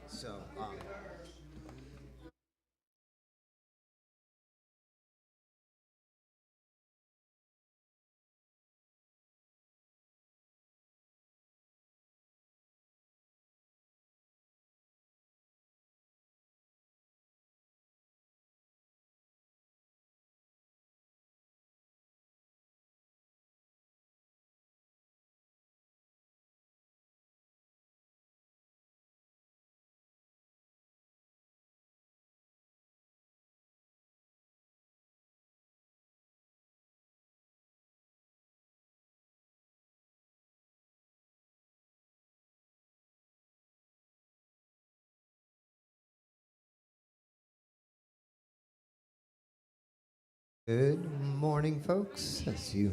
So, good morning, folks. As you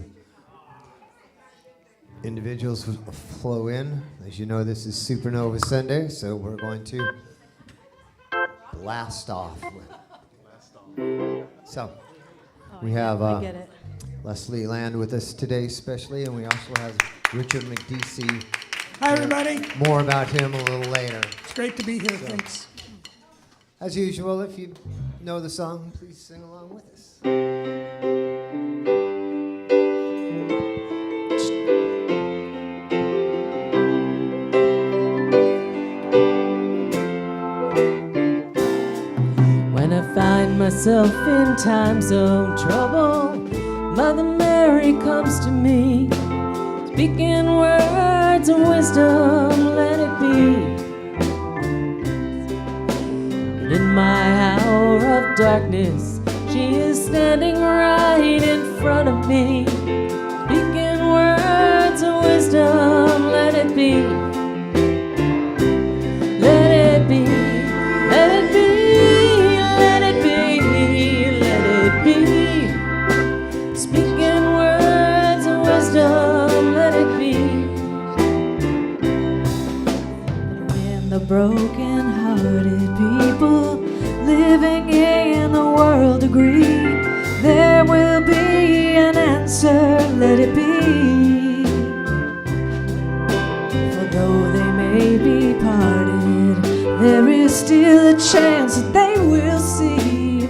individuals flow in, as you know, this is Supernova Sunday, so we're going to blast off. So we have Leslie Land with us today, especially, and we also have Richard McDeesey. Hi, everybody. More about him a little later. It's great to be here. Thanks. As usual, if you know the song, please sing along with us. When I find myself in times of trouble, Mother Mary comes to me, speaking words of wisdom, let it be. In my hour of darkness, she is standing right in front of me, speaking words of wisdom, let it be. Let it be, let it be, let it be, let it be. Speaking words of wisdom, let it be. When the broken-hearted people living in the world agree, there will be an answer, let it be. For though they may be parted, there is still a chance that they will see.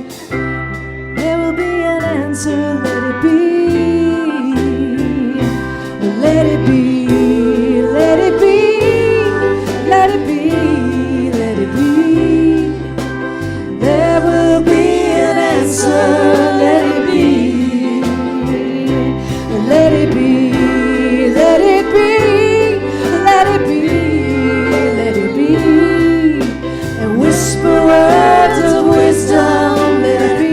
There will be an answer, let it be. Let it be, let it be, let it be, let it be. There will be an answer, let it be. Let it be, let it be, let it be, let it be. And whisper words of wisdom, let it be.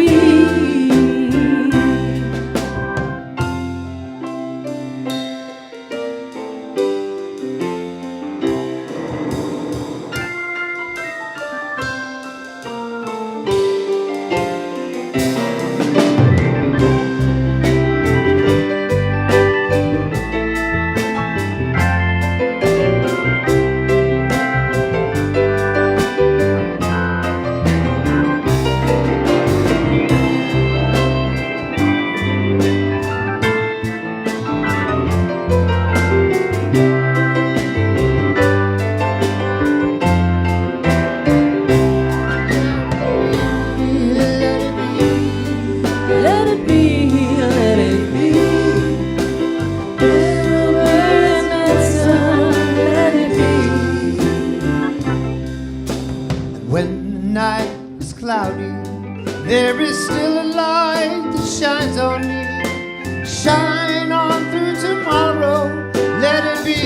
Let it be, let it be. There will be an answer, let it be. When the night is cloudy, there is still a light that shines on me. Shine on through tomorrow, let it be.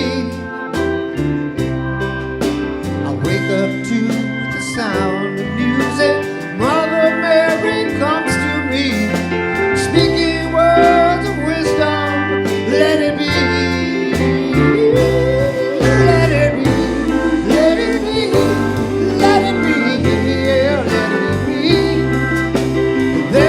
I wake up to the sound of music. Mother Mary comes to me, speaking words of wisdom, let it be. Let it be, let it be, let it be, yeah, let it be.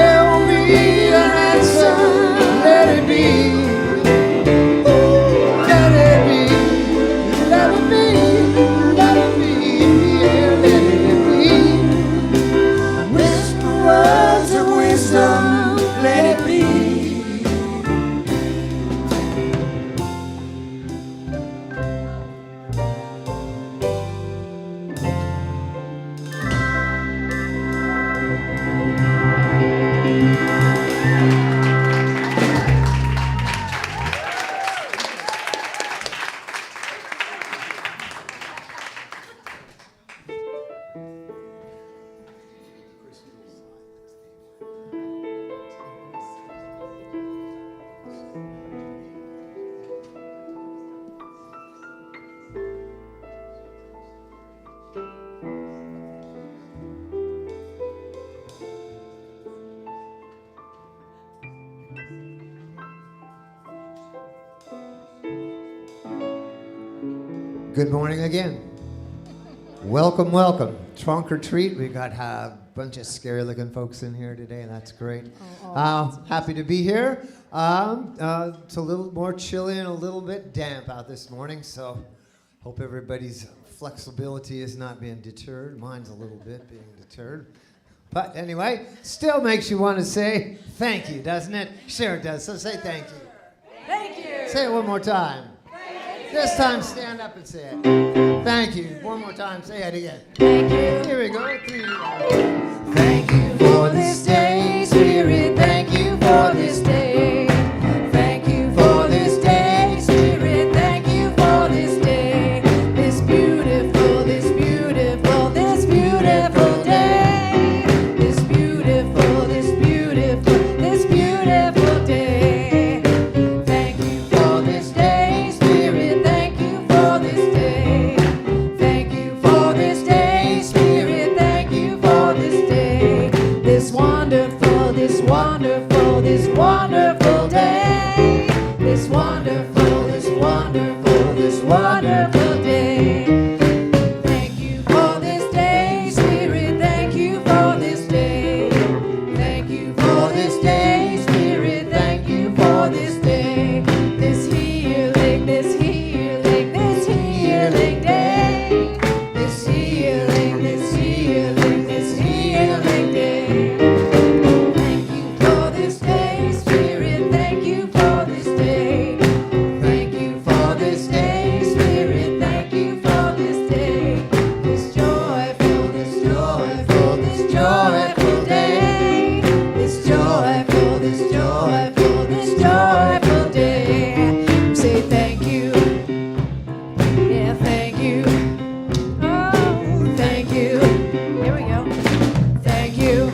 Good morning again. Welcome, welcome. Trunk or treat. We got a bunch of scary-looking folks in here today, and that's great. Happy to be here. It's a little more chilly and a little bit damp out this morning, so hope everybody's flexibility is not being deterred. Mine's a little bit being deterred. But anyway, still makes you want to say thank you, doesn't it? Sure it does. So say thank you. Thank you. Say it one more time. This time, stand up and say it. Thank you. One more time, say it again. Thank you. Here we go. 3, 2, 1. Thank you for this day, Spirit. Thank you for this day. Thank you for this day, Spirit. Thank you for this day. This beautiful, this beautiful, this beautiful day. This beautiful, this beautiful, this beautiful day. Thank you for this day, Spirit. Thank you for this day. Thank you for this day, Spirit. Thank you for this day. This wonderful, this wonderful, this wonderful day. This wonderful, this wonderful, this wonderful day. Thank you for this day, Spirit. Thank you for this day. Thank you for this day, Spirit. Thank you for this day. This healing, this healing, this healing day. This healing, this healing, this healing day. Thank you for this day, Spirit. Thank you for this day. Thank you for this day, Spirit. Thank you for this day. This joyful, this joyful, this joyful day. This joyful, this joyful, this joyful day. Say thank you. Yeah, thank you. Oh, thank you. Here we go. Thank you.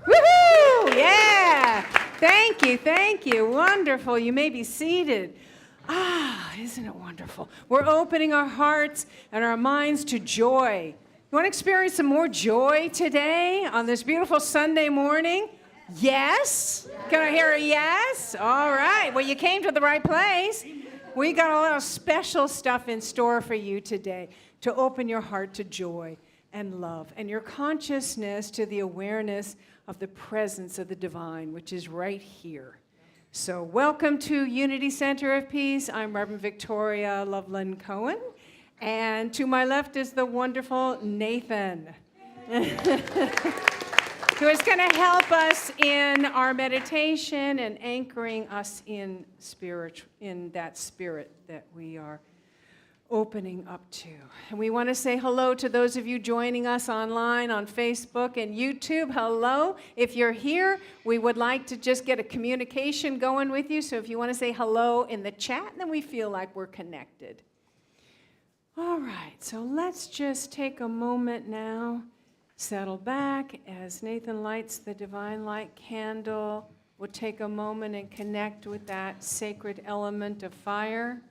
Woohoo! Yeah! Thank you, thank you. Wonderful. You may be seated. Isn't it wonderful? We're opening our hearts and our minds to joy. You want to experience some more joy today on this beautiful Sunday morning? Yes? Can I hear a yes? All right. Well, you came to the right place. We got a lot of special stuff in store for you today to open your heart to joy and love and your consciousness to the awareness of the presence of the divine, which is right here. So welcome to Unity Center of Peace. I'm Reverend Victoria Loveland-Coen, and to my left is the wonderful Nathan, who is going to help us in our meditation and anchoring us in spirit, in that spirit that we are opening up to. And we want to say hello to those of you joining us online on Facebook and YouTube. Hello. If you're here, we would like to just get a communication going with you. So if you want to say hello in the chat, then we feel like we're connected. All right. So let's just take a moment now. Settle back as Nathan lights the divine light candle. We'll take a moment and connect with that sacred element of fire.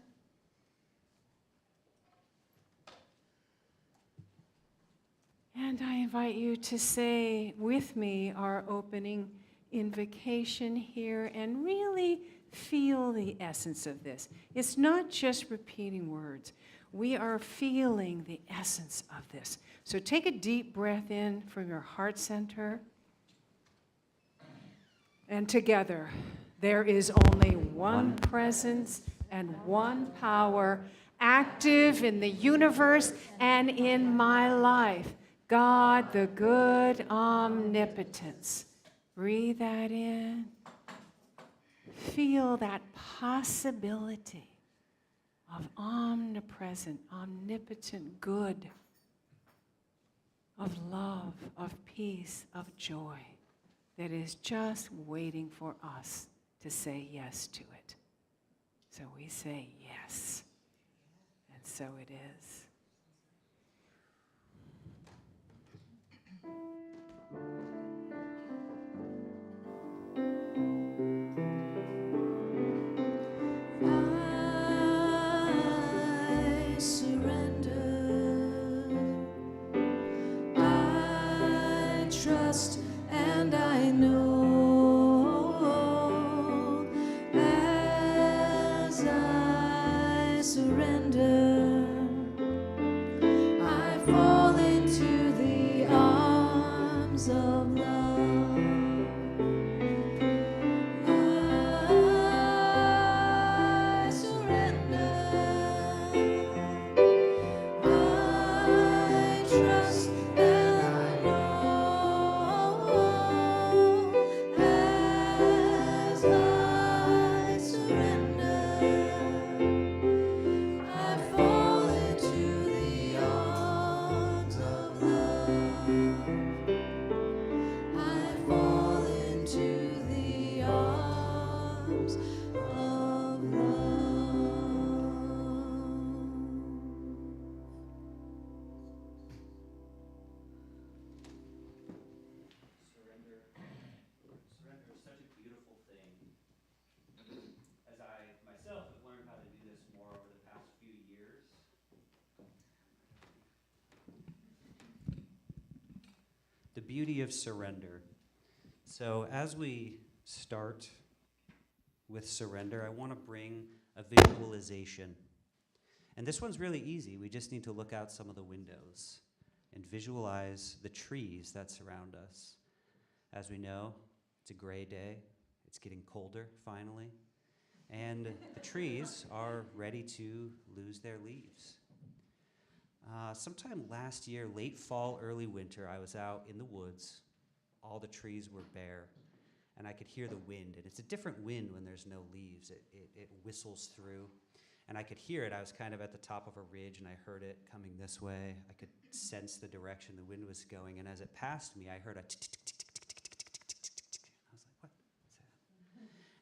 And I invite you to say with me our opening invocation here and really feel the essence of this. It's not just repeating words. We are feeling the essence of this. So take a deep breath in from your heart center. And together, there is only one presence and one power active in the universe and in my life. God, the good omnipotence. Breathe that in. Feel that possibility of omnipresent, omnipotent good, of love, of peace, of joy that is just waiting for us to say yes to it. So we say yes, and so it is. I surrender. I trust and I know as I surrender. beauty of surrender. So as we start with surrender, I want to bring a visualization. And this one's really easy. We just need to look out some of the windows and visualize the trees that surround us. As we know, it's a gray day. It's getting colder, finally. And the trees are ready to lose their leaves. Sometime last year, late fall, early winter, I was out in the woods. All the trees were bare, and I could hear the wind. And it's a different wind when there's no leaves. It whistles through. And I could hear it. I was kind of at the top of a ridge, and I heard it coming this way. I could sense the direction the wind was going. And as it passed me, I heard a tick-tick-tick-tick-tick-tick-tick-tick. I was like, what is that?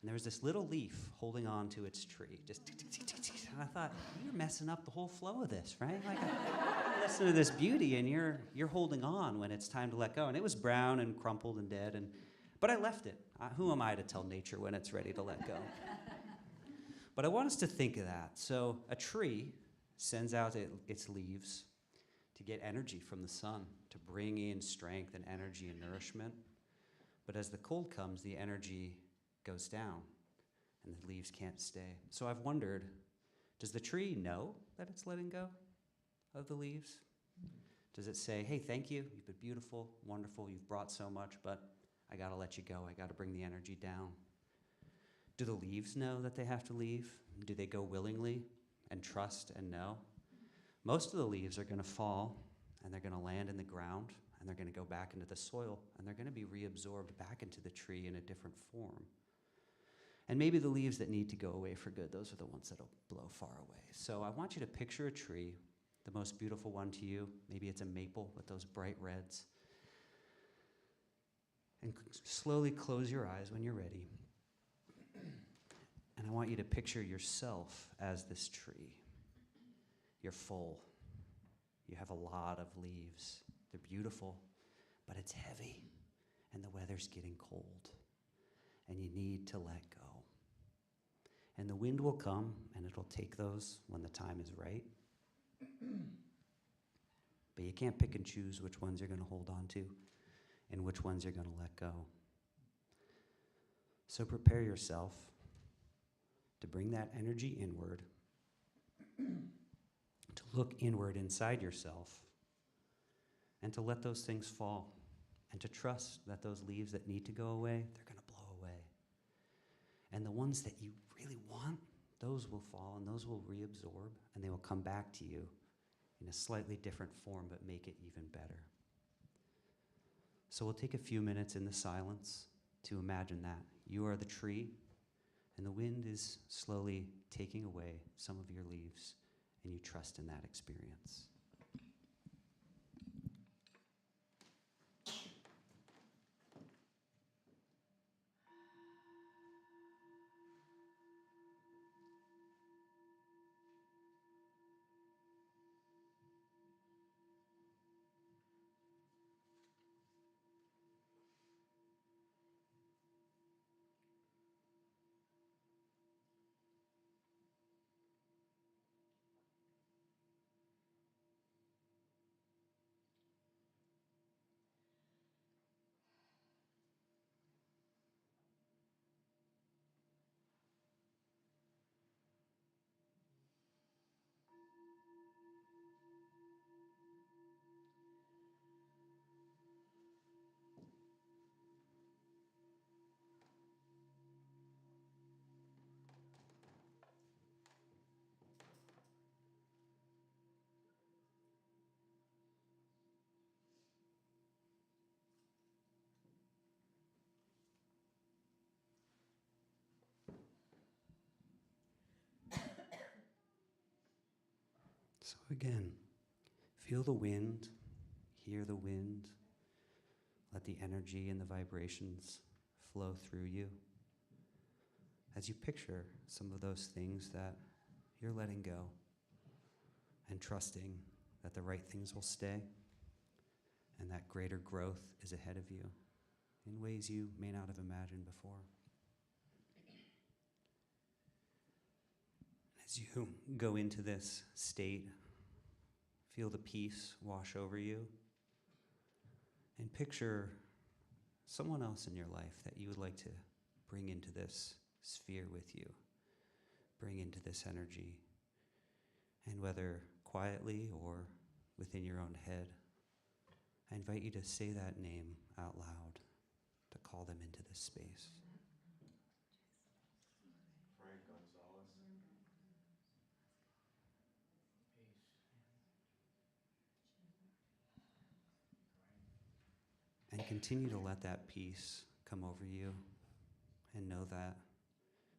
And there was this little leaf holding on to its tree, just tick-tick-tick-tick-tick. And I thought, you're messing up the whole flow of this, right? Like, I listen to this beauty, and you're holding on when it's time to let go. And it was brown and crumpled and dead, but I left it. Who am I to tell nature when it's ready to let go? But I want us to think of that. So a tree sends out its leaves to get energy from the sun, to bring in strength and energy and nourishment. But as the cold comes, the energy goes down, and the leaves can't stay. So I've wondered, does the tree know that it's letting go of the leaves? Does it say, hey, thank you, you've been beautiful, wonderful, you've brought so much, but I gotta let you go, I gotta bring the energy down? Do the leaves know that they have to leave? Do they go willingly and trust and know? Most of the leaves are gonna fall, and they're gonna land in the ground, and they're gonna go back into the soil, and they're gonna be reabsorbed back into the tree in a different form. And maybe the leaves that need to go away for good, those are the ones that'll blow far away. So I want you to picture a tree, the most beautiful one to you. Maybe it's a maple with those bright reds. And slowly close your eyes when you're ready. And I want you to picture yourself as this tree. You're full. You have a lot of leaves. They're beautiful, but it's heavy, and the weather's getting cold, and you need to let go. And the wind will come, and it'll take those when the time is right. But you can't pick and choose which ones you're going to hold on to and which ones you're going to let go. So prepare yourself to bring that energy inward, to look inward inside yourself, and to let those things fall, and to trust that those leaves that need to go away, they're going to blow away. And the ones that you really want, those will fall, and those will reabsorb, and they will come back to you in a slightly different form, but make it even better. So we'll take a few minutes in the silence to imagine that. You are the tree, and the wind is slowly taking away some of your leaves, and you trust in that experience. So again, feel the wind, hear the wind, let the energy and the vibrations flow through you. As you picture some of those things that you're letting go and trusting that the right things will stay and that greater growth is ahead of you in ways you may not have imagined before. As you go into this state, feel the peace wash over you. And picture someone else in your life that you would like to bring into this sphere with you, bring into this energy. And whether quietly or within your own head, I invite you to say that name out loud, to call them into this space. And continue to let that peace come over you, and know that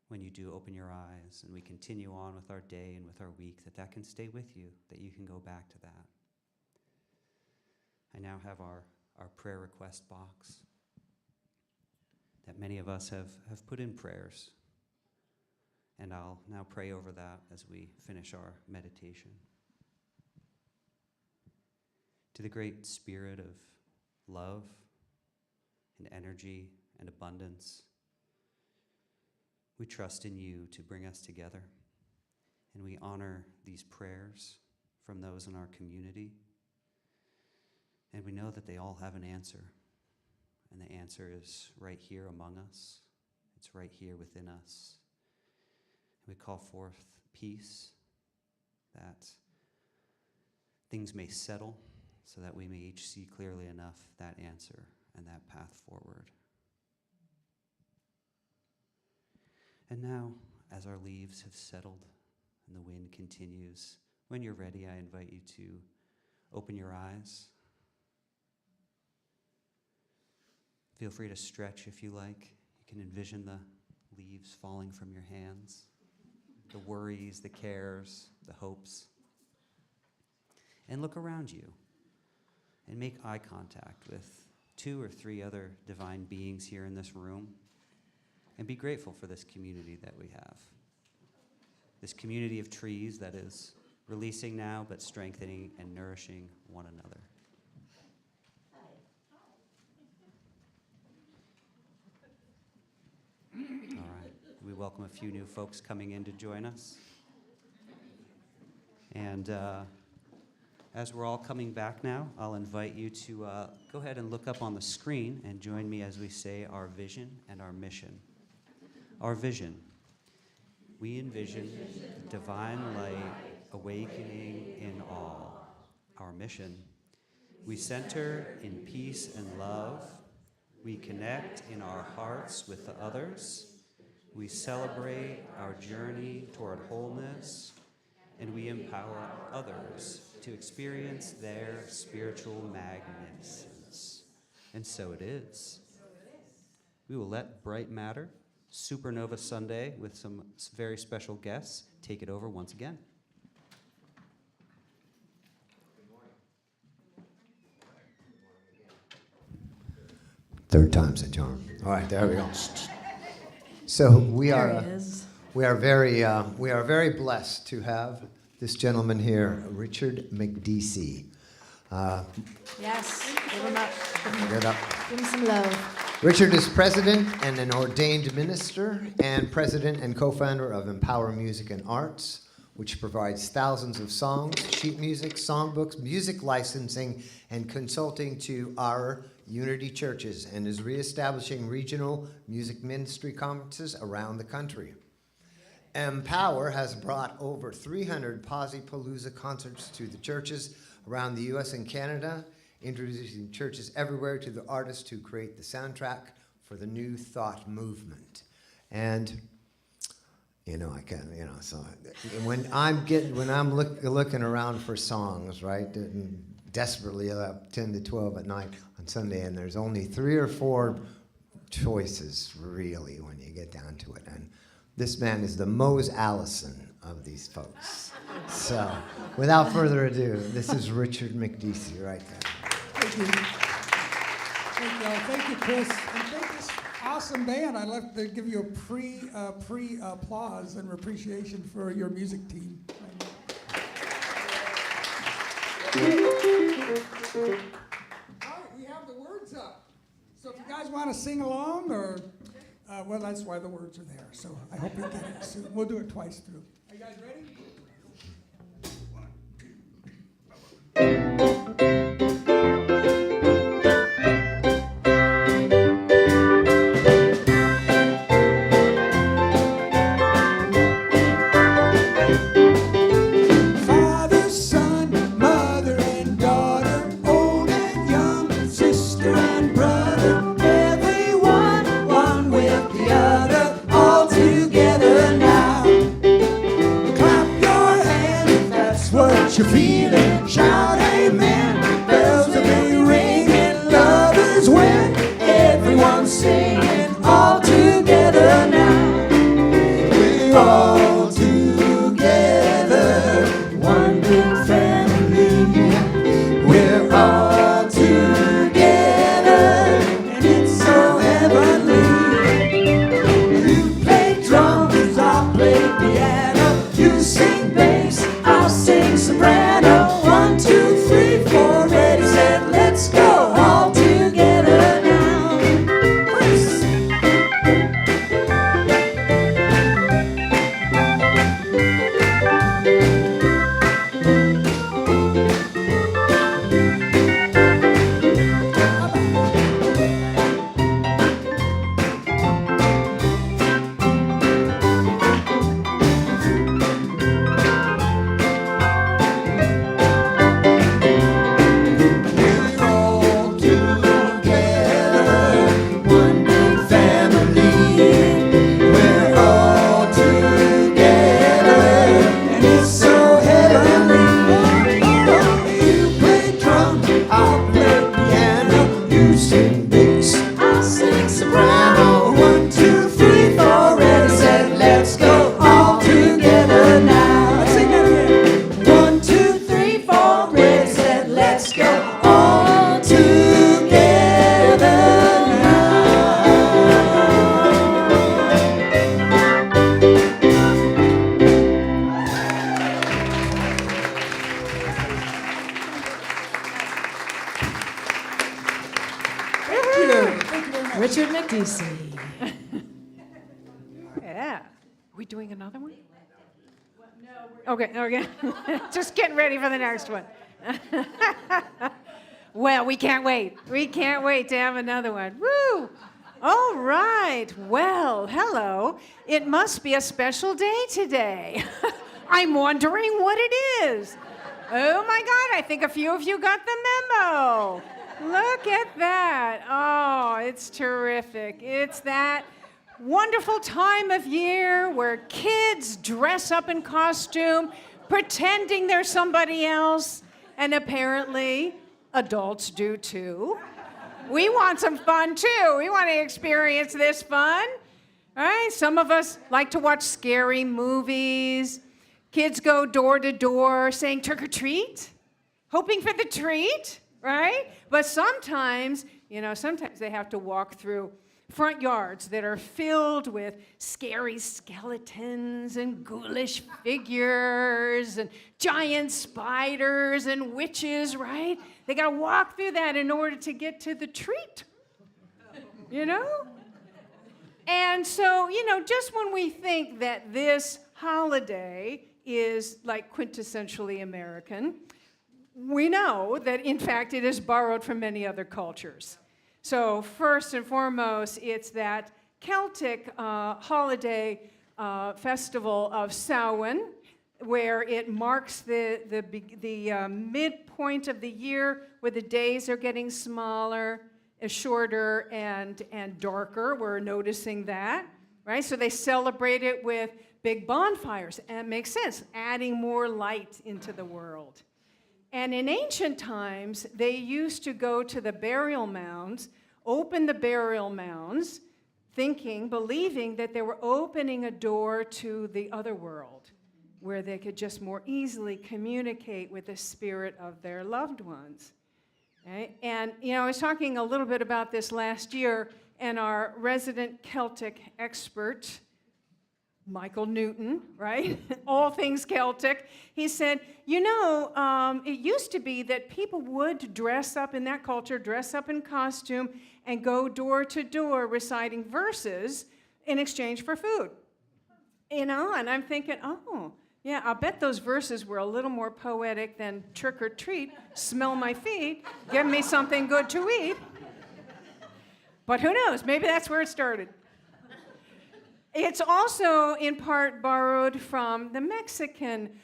when you do open your eyes and we continue on with our day and with our week, that can stay with you, that you can go back to that. I now have our prayer request box that many of us have put in prayers, and I'll now pray over that as we finish our meditation. To the great spirit of love and energy and abundance, we trust in you to bring us together, and we honor these prayers from those in our community, and we know that they all have an answer, and the answer is right here among us. It's right here within us. And we call forth peace, that things may settle so that we may each see clearly enough that answer and that path forward. And now, as our leaves have settled and the wind continues, when you're ready, I invite you to open your eyes. Feel free to stretch if you like. You can envision the leaves falling from your hands, the worries, the cares, the hopes. And look around you and make eye contact with 2 or 3 other divine beings here in this room. And be grateful for this community that we have. This community of trees that is releasing now, but strengthening and nourishing one another. All right, we welcome a few new folks coming in to join us. And as we're all coming back now, I'll invite you to go ahead and look up on the screen and join me as we say our vision and our mission. Our vision. We envision divine light awakening in all. Our mission. We center in peace and love. We connect in our hearts with the others. We celebrate our journey toward wholeness. And we empower others to experience their spiritual magnificence. And so it is. We will let Bright Matter, Supernova Sunday, with some very special guests, take it over once again. Third time's a charm. All right, there we go. So we are very blessed to have this gentleman here, Richard McDeesey. Yes, give him up. Get up. Give him some love. Richard is president and an ordained minister, and president and co-founder of Empower Music and Arts, which provides thousands of songs, sheet music, songbooks, music licensing, and consulting to our Unity churches, and is reestablishing regional music ministry conferences around the country. Empower has brought over 300 Posi-Palooza concerts to the churches around the U.S. and Canada, introducing churches everywhere to the artists who create the soundtrack for the New Thought movement. And I can, so when I'm looking around for songs, right, and desperately up 10 to 12 at night on Sunday, and there's only 3 or 4 choices really when you get down to it. And this man is the Mose Allison of these folks. So, without further ado, this is Richard McDeesey right there. Thank you. Thank you, Chris. And thank this awesome band. I'd love to give you a pre-applause and appreciation for your music team. All right, we have the words up. So if you guys want to sing along, or, well, that's why the words are there. So I hope you get it soon. We'll do it twice through. Are you guys ready? 1, 2, you feel it, shout amen. Bells will be ringing, lovers when everyone's singing all together now. We're all together, one big family. We're all together, and it's so heavenly. You play drums, I'll play piano. You sing bass, I'll sing soprano. 1, 2, 3, 4, ready, set, let's go. All together now. Praise. We're all together, one big family. We're all together, and it's so heavenly. You play drum, I'll play piano. You sing bass, I'll sing soprano. 1, 2, 3, 4, ready, set, let's go. All together now. Let's sing that again. 1, 2, 3, 4, ready, set, let's go. All together now. Thank you. Thank you very much. Richard McDeesey. Yeah. Are we doing another one? Okay. Just getting ready for the next one. Well, we can't wait. We can't wait to have another one. Woo! All right. Well, hello. It must be a special day today. I'm wondering what it is. Oh my God, I think a few of you got the memo. Look at that. Oh, it's terrific. It's that wonderful time of year where kids dress up in costume, pretending they're somebody else, and apparently adults do too. We want some fun too. We want to experience this fun. All right, some of us like to watch scary movies. Kids go door to door saying trick or treat, hoping for the treat, right? But sometimes they have to walk through front yards that are filled with scary skeletons and ghoulish figures and giant spiders and witches, right? They got to walk through that in order to get to the treat, And so, just when we think that this holiday is like quintessentially American, we know that, in fact, it is borrowed from many other cultures. So first and foremost, it's that Celtic holiday festival of Samhain, where it marks the midpoint of the year, where the days are getting smaller, shorter, and darker. We're noticing that, right? So they celebrate it with big bonfires, and it makes sense, adding more light into the world. And in ancient times, they used to go to the burial mounds, open the burial mounds, believing that they were opening a door to the other world, where they could just more easily communicate with the spirit of their loved ones. Okay? And, I was talking a little bit about this last year, and our resident Celtic expert, Michael Newton, right? All things Celtic. He said, it used to be that people would dress up in that culture, dress up in costume, and go door to door reciting verses in exchange for food. And I'm thinking, yeah, I'll bet those verses were a little more poetic than trick or treat, smell my feet, give me something good to eat. But who knows? Maybe that's where it started. It's also in part borrowed from the Mexican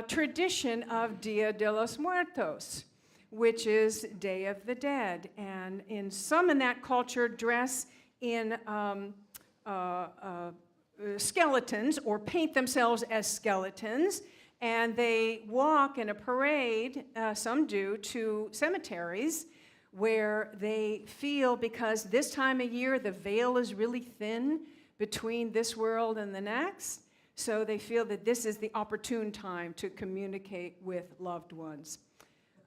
tradition of Dia de los Muertos, which is Day of the Dead. And some in that culture dress in skeletons or paint themselves as skeletons And they walk in a parade, some do, to cemeteries where they feel, because this time of year the veil is really thin between this world and the next, so they feel that this is the opportune time to communicate with loved ones.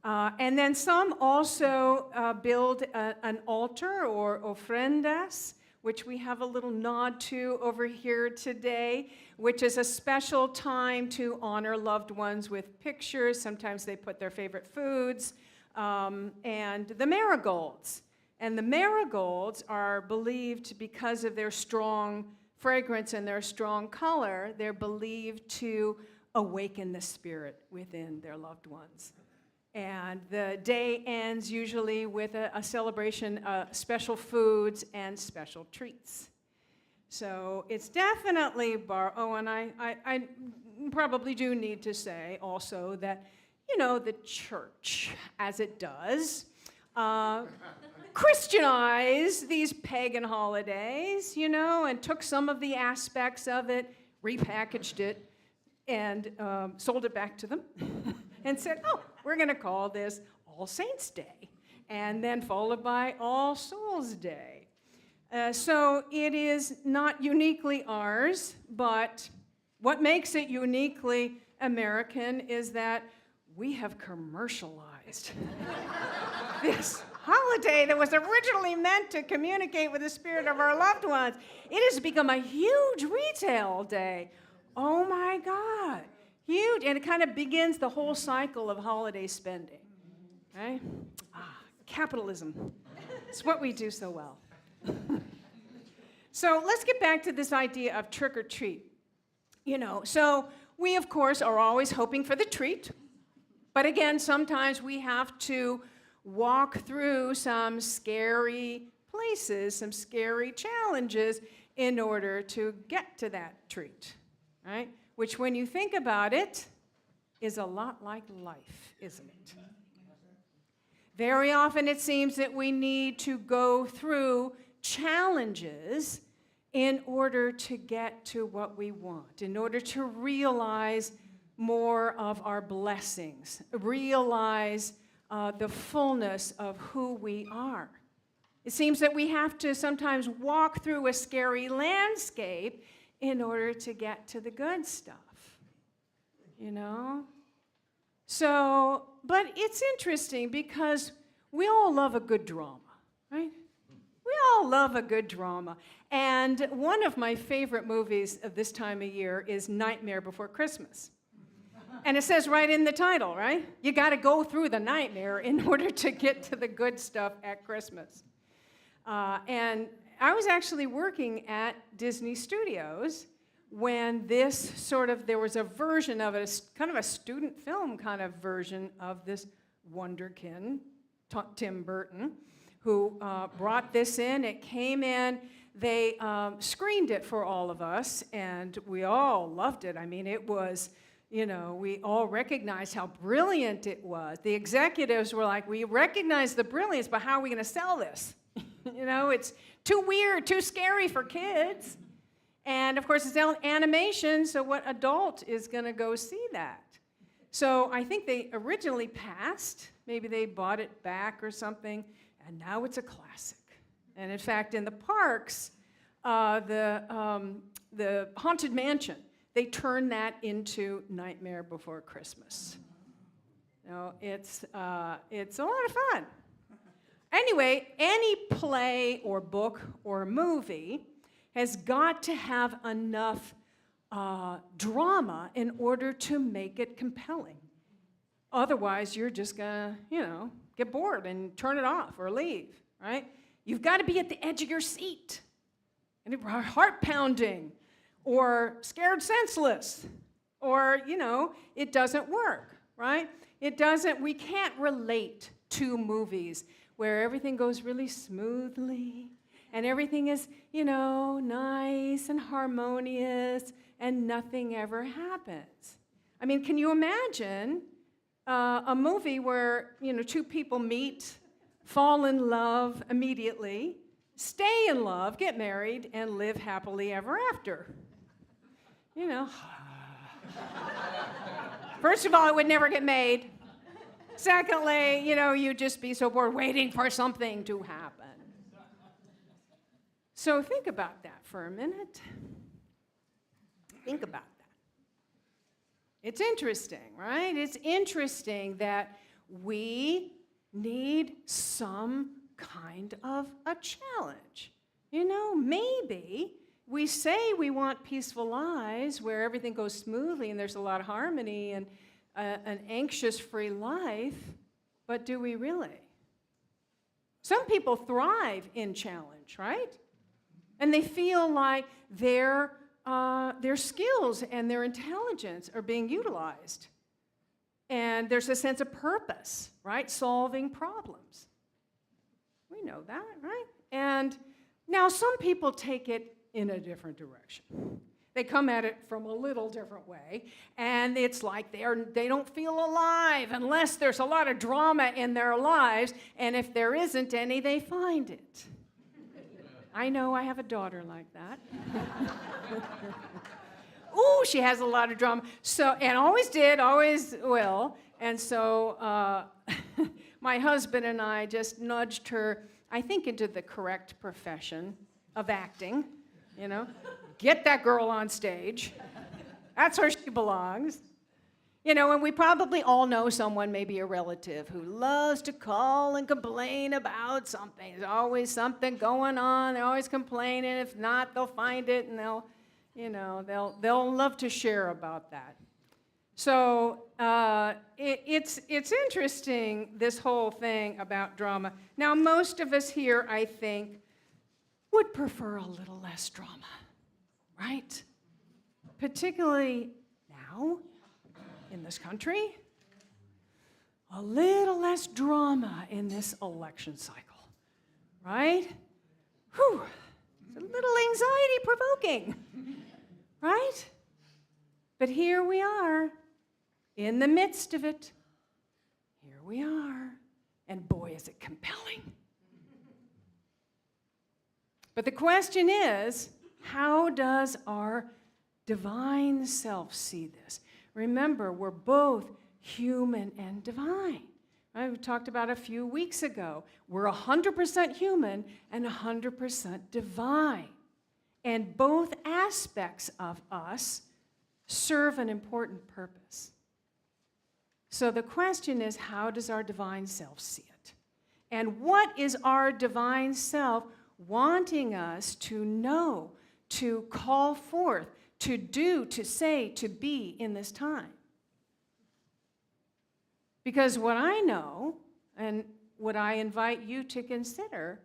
And then some also build an altar or ofrendas, which we have a little nod to over here today, which is a special time to honor loved ones with pictures. Sometimes they put their favorite foods, and the marigolds. And the marigolds are believed, because of their strong fragrance and their strong color, they're believed to awaken the spirit within their loved ones. And the day ends usually with a celebration of special foods and special treats. So it's definitely and I probably do need to say also that, the church, as it does, Christianized these pagan holidays, and took some of the aspects of it, repackaged it, and sold it back to them, and said, we're going to call this All Saints' Day, and then followed by All Souls' Day. So it is not uniquely ours, but what makes it uniquely American is that we have commercialized this holiday that was originally meant to communicate with the spirit of our loved ones. It has become a huge retail day. Oh my God, huge. And it kind of begins the whole cycle of holiday spending, right? Capitalism. It's what we do so well. So let's get back to this idea of trick or treat. So we, of course, are always hoping for the treat. But again, sometimes we have to walk through some scary places, some scary challenges in order to get to that treat, right? Which, when you think about it, is a lot like life, isn't it? Very often it seems that we need to go through challenges in order to get to what we want, in order to realize more of our blessings, realize the fullness of who we are. It seems that we have to sometimes walk through a scary landscape in order to get to the good stuff, So, but it's interesting because we all love a good drama, right? We all love a good drama. And one of my favorite movies of this time of year is Nightmare Before Christmas. And it says right in the title, right? You got to go through the nightmare in order to get to the good stuff at Christmas. And I was actually working at Disney Studios when there was a version of it, kind of a student film kind of version of this wonderkin, Tim Burton, who brought this in. It came in. They screened it for all of us, and we all loved it. I mean, it was... we all recognized how brilliant it was. The executives were like, we recognize the brilliance, but how are we going to sell this? It's too weird, too scary for kids. And, of course, it's animation, so what adult is going to go see that? So I think they originally passed. Maybe they bought it back or something, and now it's a classic. And, in fact, in the parks, the Haunted Mansion, they turn that into Nightmare Before Christmas. It's a lot of fun. Anyway, any play or book or movie has got to have enough drama in order to make it compelling. Otherwise, you're just gonna, get bored and turn it off or leave, right? You've got to be at the edge of your seat, and heart pounding, or scared senseless, or, it doesn't work, right? We can't relate to movies where everything goes really smoothly and everything is, nice and harmonious and nothing ever happens. I mean, can you imagine a movie where, two people meet, fall in love immediately, stay in love, get married, and live happily ever after? First of all, it would never get made. Secondly, you'd just be so bored waiting for something to happen. So think about that for a minute. Think about that. It's interesting, right? It's interesting that we need some kind of a challenge. Maybe we say we want peaceful lives where everything goes smoothly and there's a lot of harmony and an anxious-free life, but do we really? Some people thrive in challenge, right? And they feel like their skills and their intelligence are being utilized. And there's a sense of purpose, right? Solving problems. We know that, right? And now some people take it in a different direction. They come at it from a little different way, and it's like they don't feel alive unless there's a lot of drama in their lives, and if there isn't any, they find it. I know I have a daughter like that. Ooh, she has a lot of drama. And always did, always will. And so my husband and I just nudged her, I think, into the correct profession of acting, Get that girl on stage. That's where she belongs. And we probably all know someone, maybe a relative, who loves to call and complain about something. There's always something going on. They're always complaining. If not, they'll find it and they'll love to share about that. So it's interesting, this whole thing about drama. Now, most of us here, I think, would prefer a little less drama, right? Particularly now in this country, a little less drama in this election cycle, right? Whew, it's a little anxiety-provoking, right? But here we are, in the midst of it. Here we are, and boy, is it compelling. But the question is, how does our divine self see this? Remember, we're both human and divine. Right? We talked about a few weeks ago. We're 100% human and 100% divine. And both aspects of us serve an important purpose. So the question is, how does our divine self see it? And what is our divine self wanting us to know, to call forth, to do, to say, to be in this time? Because what I know, and what I invite you to consider,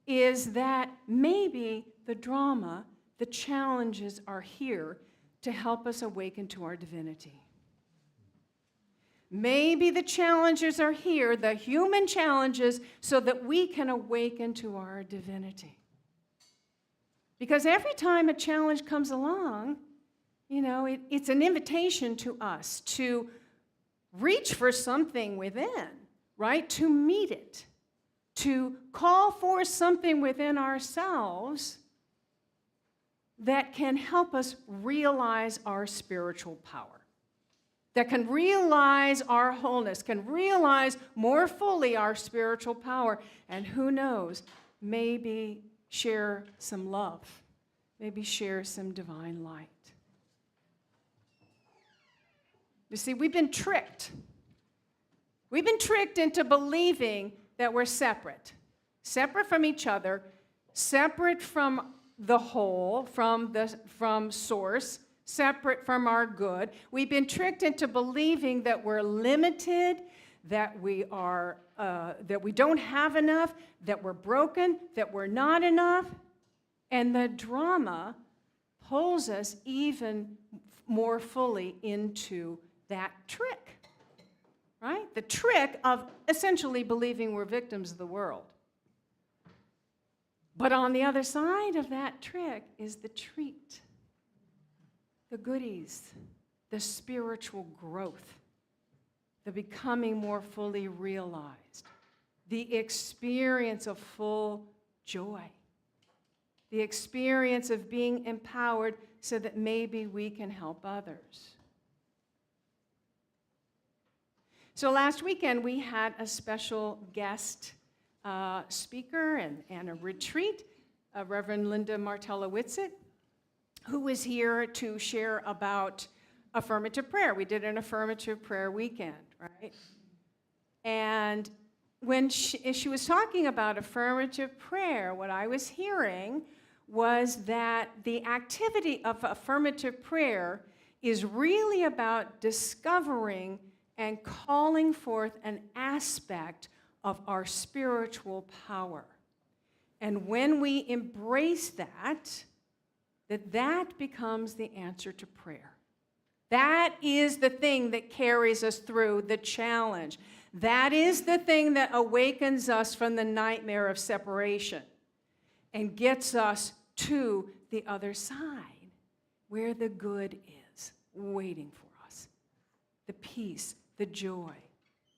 is that maybe the drama, the challenges are here to help us awaken to our divinity. Maybe the challenges are here, the human challenges, so that we can awaken to our divinity. Because every time a challenge comes along, it's an invitation to us to reach for something within, right? To meet it, to call for something within ourselves that can help us realize our spiritual power, that can realize our wholeness, can realize more fully our spiritual power, and who knows, maybe share some love, maybe share some divine light. You see, we've been tricked. We've been tricked into believing that we're separate from each other, separate from the whole, from source, separate from our good. We've been tricked into believing that we're limited, that we don't have enough, that we're broken, that we're not enough. And the drama pulls us even more fully into that trick, right? The trick of essentially believing we're victims of the world. But on the other side of that trick is the treat, the goodies, the spiritual growth, the becoming more fully realized, the experience of full joy, the experience of being empowered so that maybe we can help others. So last weekend we had a special guest speaker and a retreat, Reverend Linda Martella-Whitsitt, who was here to share about affirmative prayer. We did an affirmative prayer weekend, right? And when she was talking about affirmative prayer, what I was hearing was that the activity of affirmative prayer is really about discovering and calling forth an aspect of our spiritual power. And when we embrace that becomes the answer to prayer. That is the thing that carries us through the challenge. That is the thing that awakens us from the nightmare of separation and gets us to the other side where the good is waiting for us. The peace, the joy,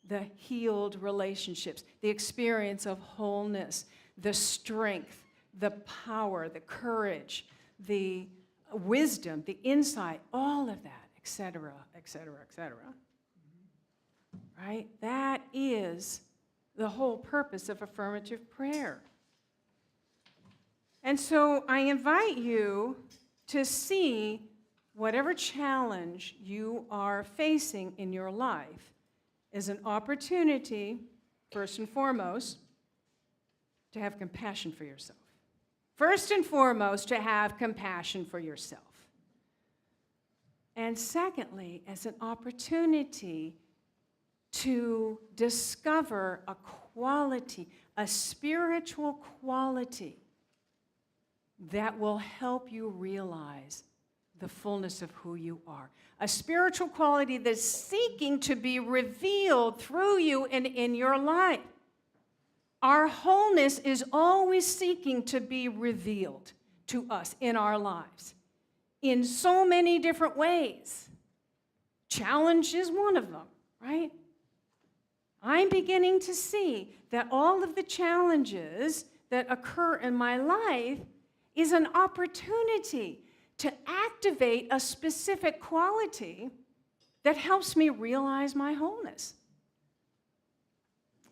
the healed relationships, the experience of wholeness, the strength, the power, the courage, the wisdom, the insight, all of that, etc., etc., etc. Right? That is the whole purpose of affirmative prayer. And so I invite you to see whatever challenge you are facing in your life as an opportunity, first and foremost, to have compassion for yourself. First and foremost, to have compassion for yourself. And secondly, as an opportunity to discover a quality, a spiritual quality that will help you realize the fullness of who you are. A spiritual quality that's seeking to be revealed through you and in your life. Our wholeness is always seeking to be revealed to us in our lives in so many different ways. Challenge is one of them, right? I'm beginning to see that all of the challenges that occur in my life is an opportunity to activate a specific quality that helps me realize my wholeness.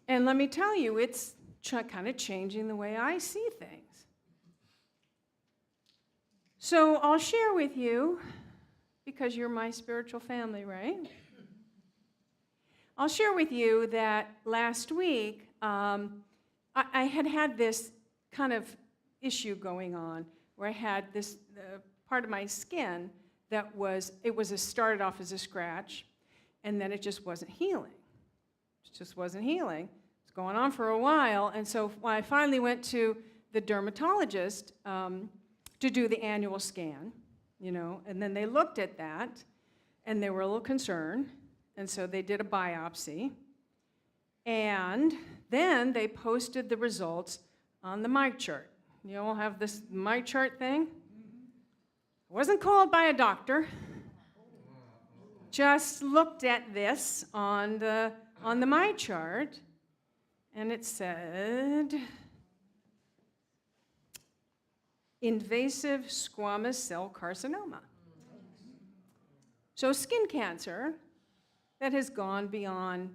And let me tell you, it's kind of changing the way I see things. So I'll share with you, because you're my spiritual family, right? I'll share with you that last week, I had this kind of issue going on where I had this part of my skin that started off as a scratch, and then it just wasn't healing. It just wasn't healing. It's going on for a while, and so when I finally went to the dermatologist to do the annual scan, and then they looked at that, and they were a little concerned, and so they did a biopsy, and then they posted the results on the mic chart. You all have this mic chart thing? It wasn't called by a doctor. Just looked at this on the mic chart, and it said invasive squamous cell carcinoma. So skin cancer that has gone beyond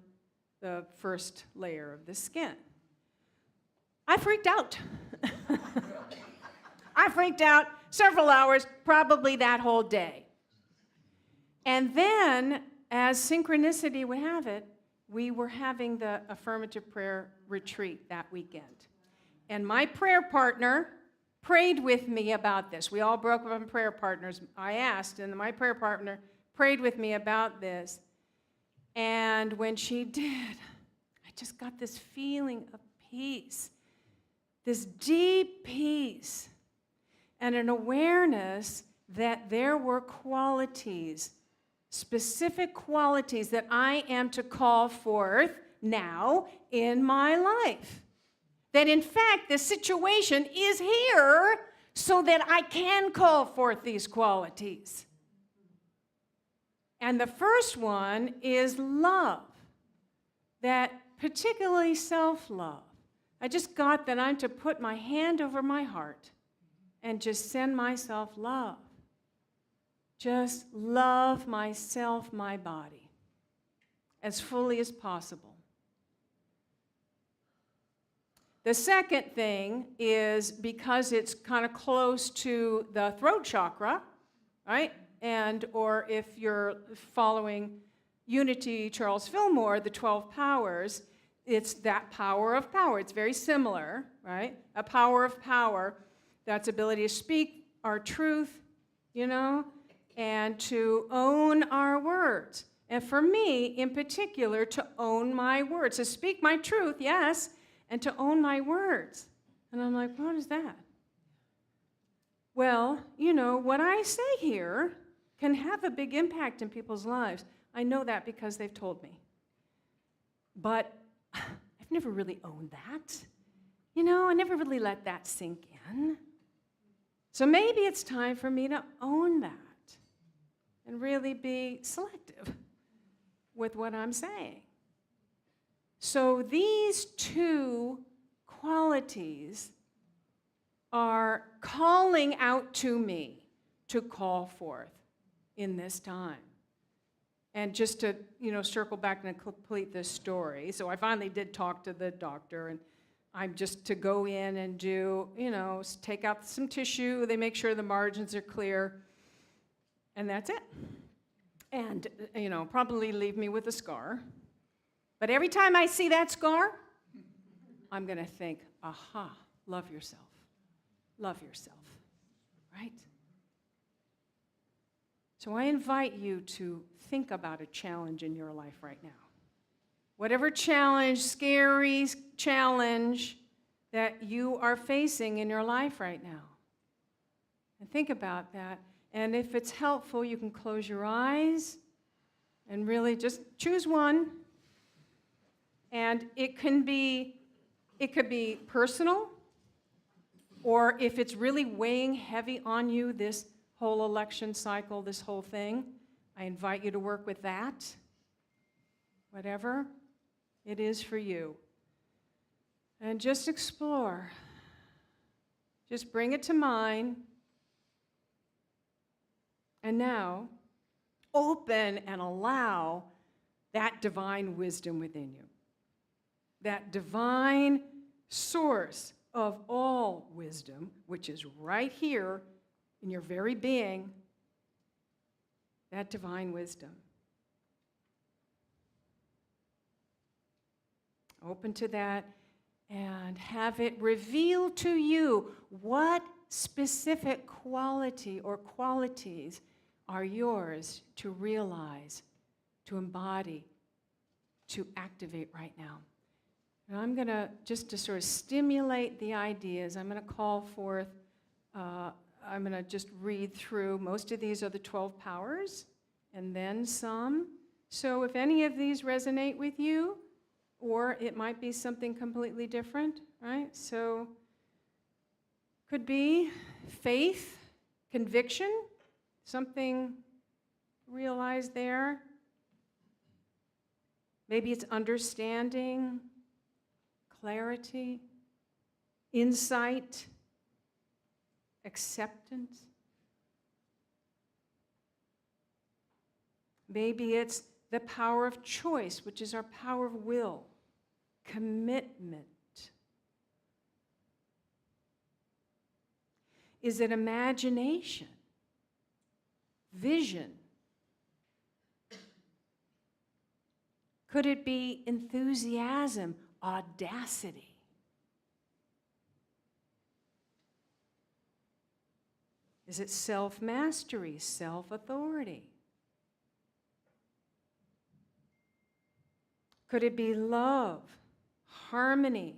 the first layer of the skin. I freaked out. I freaked out several hours, probably that whole day. And then, as synchronicity would have it, we were having the affirmative prayer retreat that weekend. And my prayer partner prayed with me about this. We all broke up in prayer partners. I asked, and my prayer partner prayed with me about this. And when she did, I just got this feeling of peace, this deep peace, and an awareness that there were qualities, specific qualities that I am to call forth now in my life. That in fact, the situation is here so that I can call forth these qualities. And the first one is love, that particularly self-love. I just got that I'm to put my hand over my heart and just send myself love. just love myself, my body, as fully as possible. The second thing is, because it's kind of close to the throat chakra, right? And, or if you're following Unity, Charles Fillmore, the 12 powers, it's that power of power. It's very similar, right? A power of power, that's ability to speak our truth, and to own our words. And for me, in particular, to own my words, to speak my truth, yes, and to own my words. And I'm like, what is that? Well, what I say here can have a big impact in people's lives. I know that because they've told me. But I've never really owned that. I never really let that sink in. So maybe it's time for me to own that and really be selective with what I'm saying. So these two qualities are calling out to me to call forth in this time. And just to, circle back and complete this story. So I finally did talk to the doctor, and I'm just to go in and do, take out some tissue. They make sure the margins are clear, and that's it. And, probably leave me with a scar. But every time I see that scar, I'm going to think, aha, love yourself. Love yourself, right? So I invite you to think about a challenge in your life right now. Whatever challenge, scary challenge that you are facing in your life right now. And think about that. And if it's helpful, you can close your eyes and really just choose one. And it could be personal, or if it's really weighing heavy on you, this whole election cycle, this whole thing, I invite you to work with that, whatever it is for you. And just explore. Just bring it to mind. And now, open and allow that divine wisdom within you. That divine source of all wisdom, which is right here in your very being, that divine wisdom. Open to that and have it reveal to you what specific quality or qualities are yours to realize, to embody, to activate right now. And I'm going to, just to sort of stimulate the ideas, I'm going to call forth, I'm going to just read through. Most of these are the 12 powers, and then some. So if any of these resonate with you, or it might be something completely different, right? So could be faith, conviction, something realized there. Maybe it's understanding, clarity, insight, acceptance. Maybe it's the power of choice, which is our power of will, commitment. Is it imagination, vision? Could it be enthusiasm, audacity? Is it self-mastery, self-authority? Could it be love, harmony,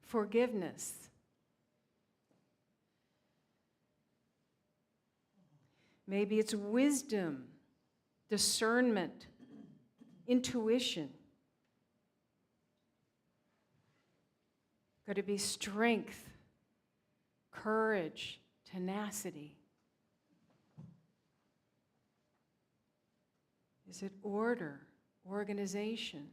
forgiveness? Maybe it's wisdom, discernment, intuition. Could it be strength, courage, tenacity? Is it order, organization?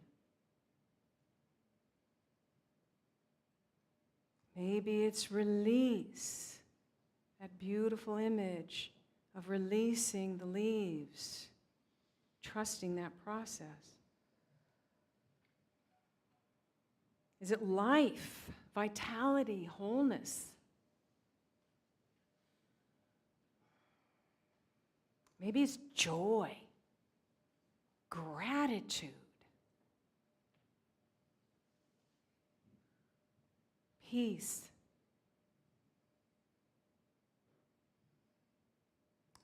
Maybe it's release, that beautiful image of releasing the leaves, trusting that process? Is it life, vitality, wholeness? Maybe it's joy, gratitude, peace.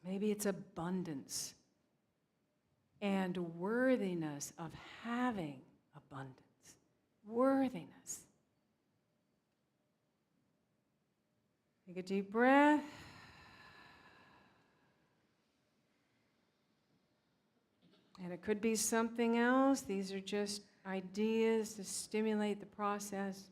Maybe it's abundance and worthiness of having abundance. Worthiness. Take a deep breath. And it could be something else. These are just ideas to stimulate the process.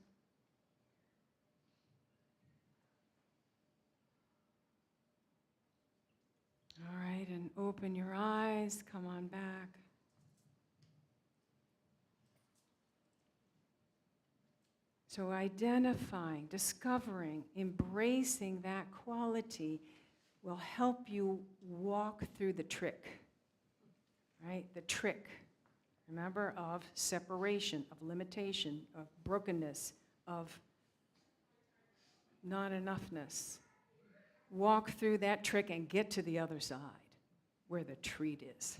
All right, and open your eyes. Come on back. So identifying, discovering, embracing that quality will help you walk through the trick, right? The trick, remember, of separation, of limitation, of brokenness, of not enoughness. Walk through that trick and get to the other side where the treat is.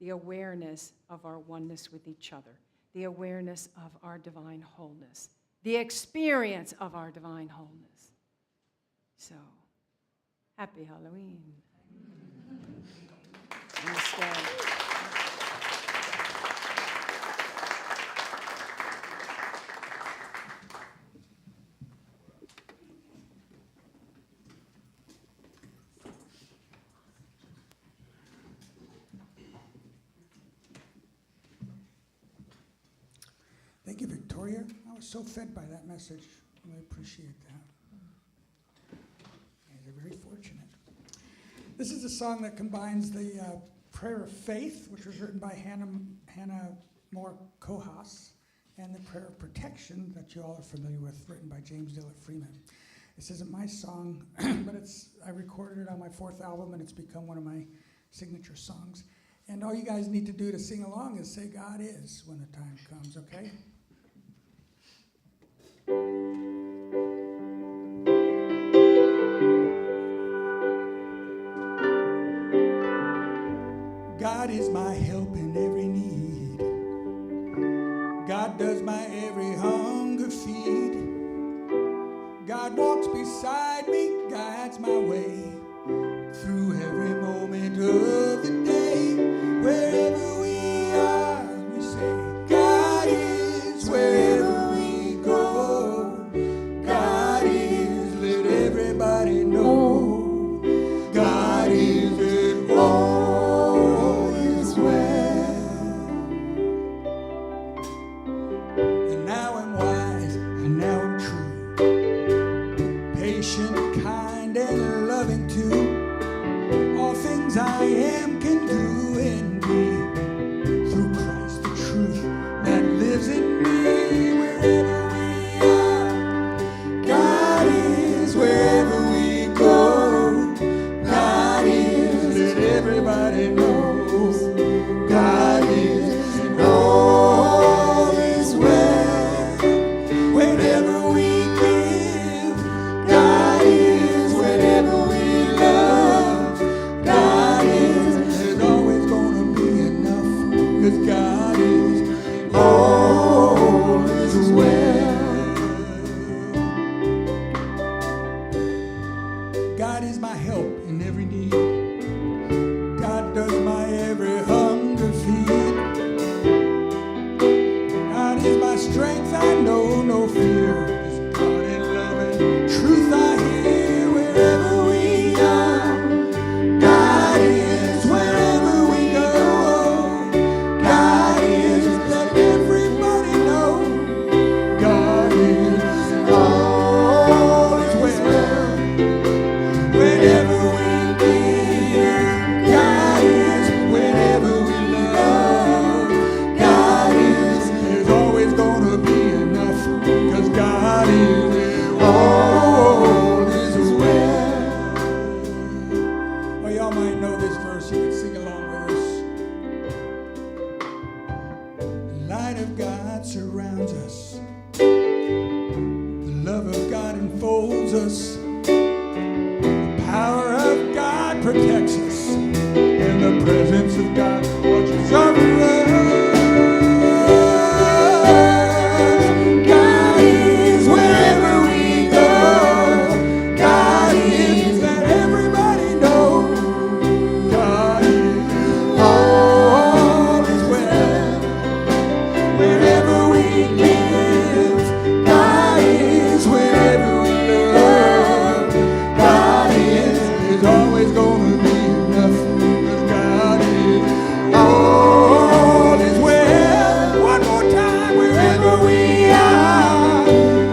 The awareness of our oneness with each other. The awareness of our divine wholeness, the experience of our divine wholeness. So, happy Halloween. Namaste. Thank you, Victoria. I was so fed by that message. I really appreciate that. You're very fortunate. This is a song that combines the prayer of faith, which was written by Hannah Moore Kohas, and the prayer of protection that you all are familiar with, written by James Dillard Freeman. This isn't my song, but I recorded it on my 4th album, and it's become one of my signature songs. And all you guys need to do to sing along is say, God is, when the time comes, okay? God is my help in every need. God does my every hunger feed. God walks beside me, guides my way through every moment of the day. Wherever we are, we say, God is. Wherever we go, God is. Let everybody know, God is at all is well. And now I'm wise, and now I'm true, patient, kind, and loving too. All things I am can do in me, through Christ the truth that lives in me. Wherever we are, God is. Wherever we go, God is. Let everybody know, God is, and all is well. Whenever we give, God is. Whenever we love, God is. There's always gonna be enough, 'cause God is. All is well. God is my help in every need. God does my every hunger feed. God is my strength, I know no fear. His God in love and truth I hear. Wherever we are, God is. Wherever we go, God is. Let everybody know, light of God surrounds us. The love of God enfolds us. The power of God protects us. And the presence of God watches over us. God is wherever we go. God is, let everybody know. God is, all is well. Wherever we live, God is. Wherever we love, God is. There's always gonna be enough, 'cause God is. All is well. One more time, wherever we are,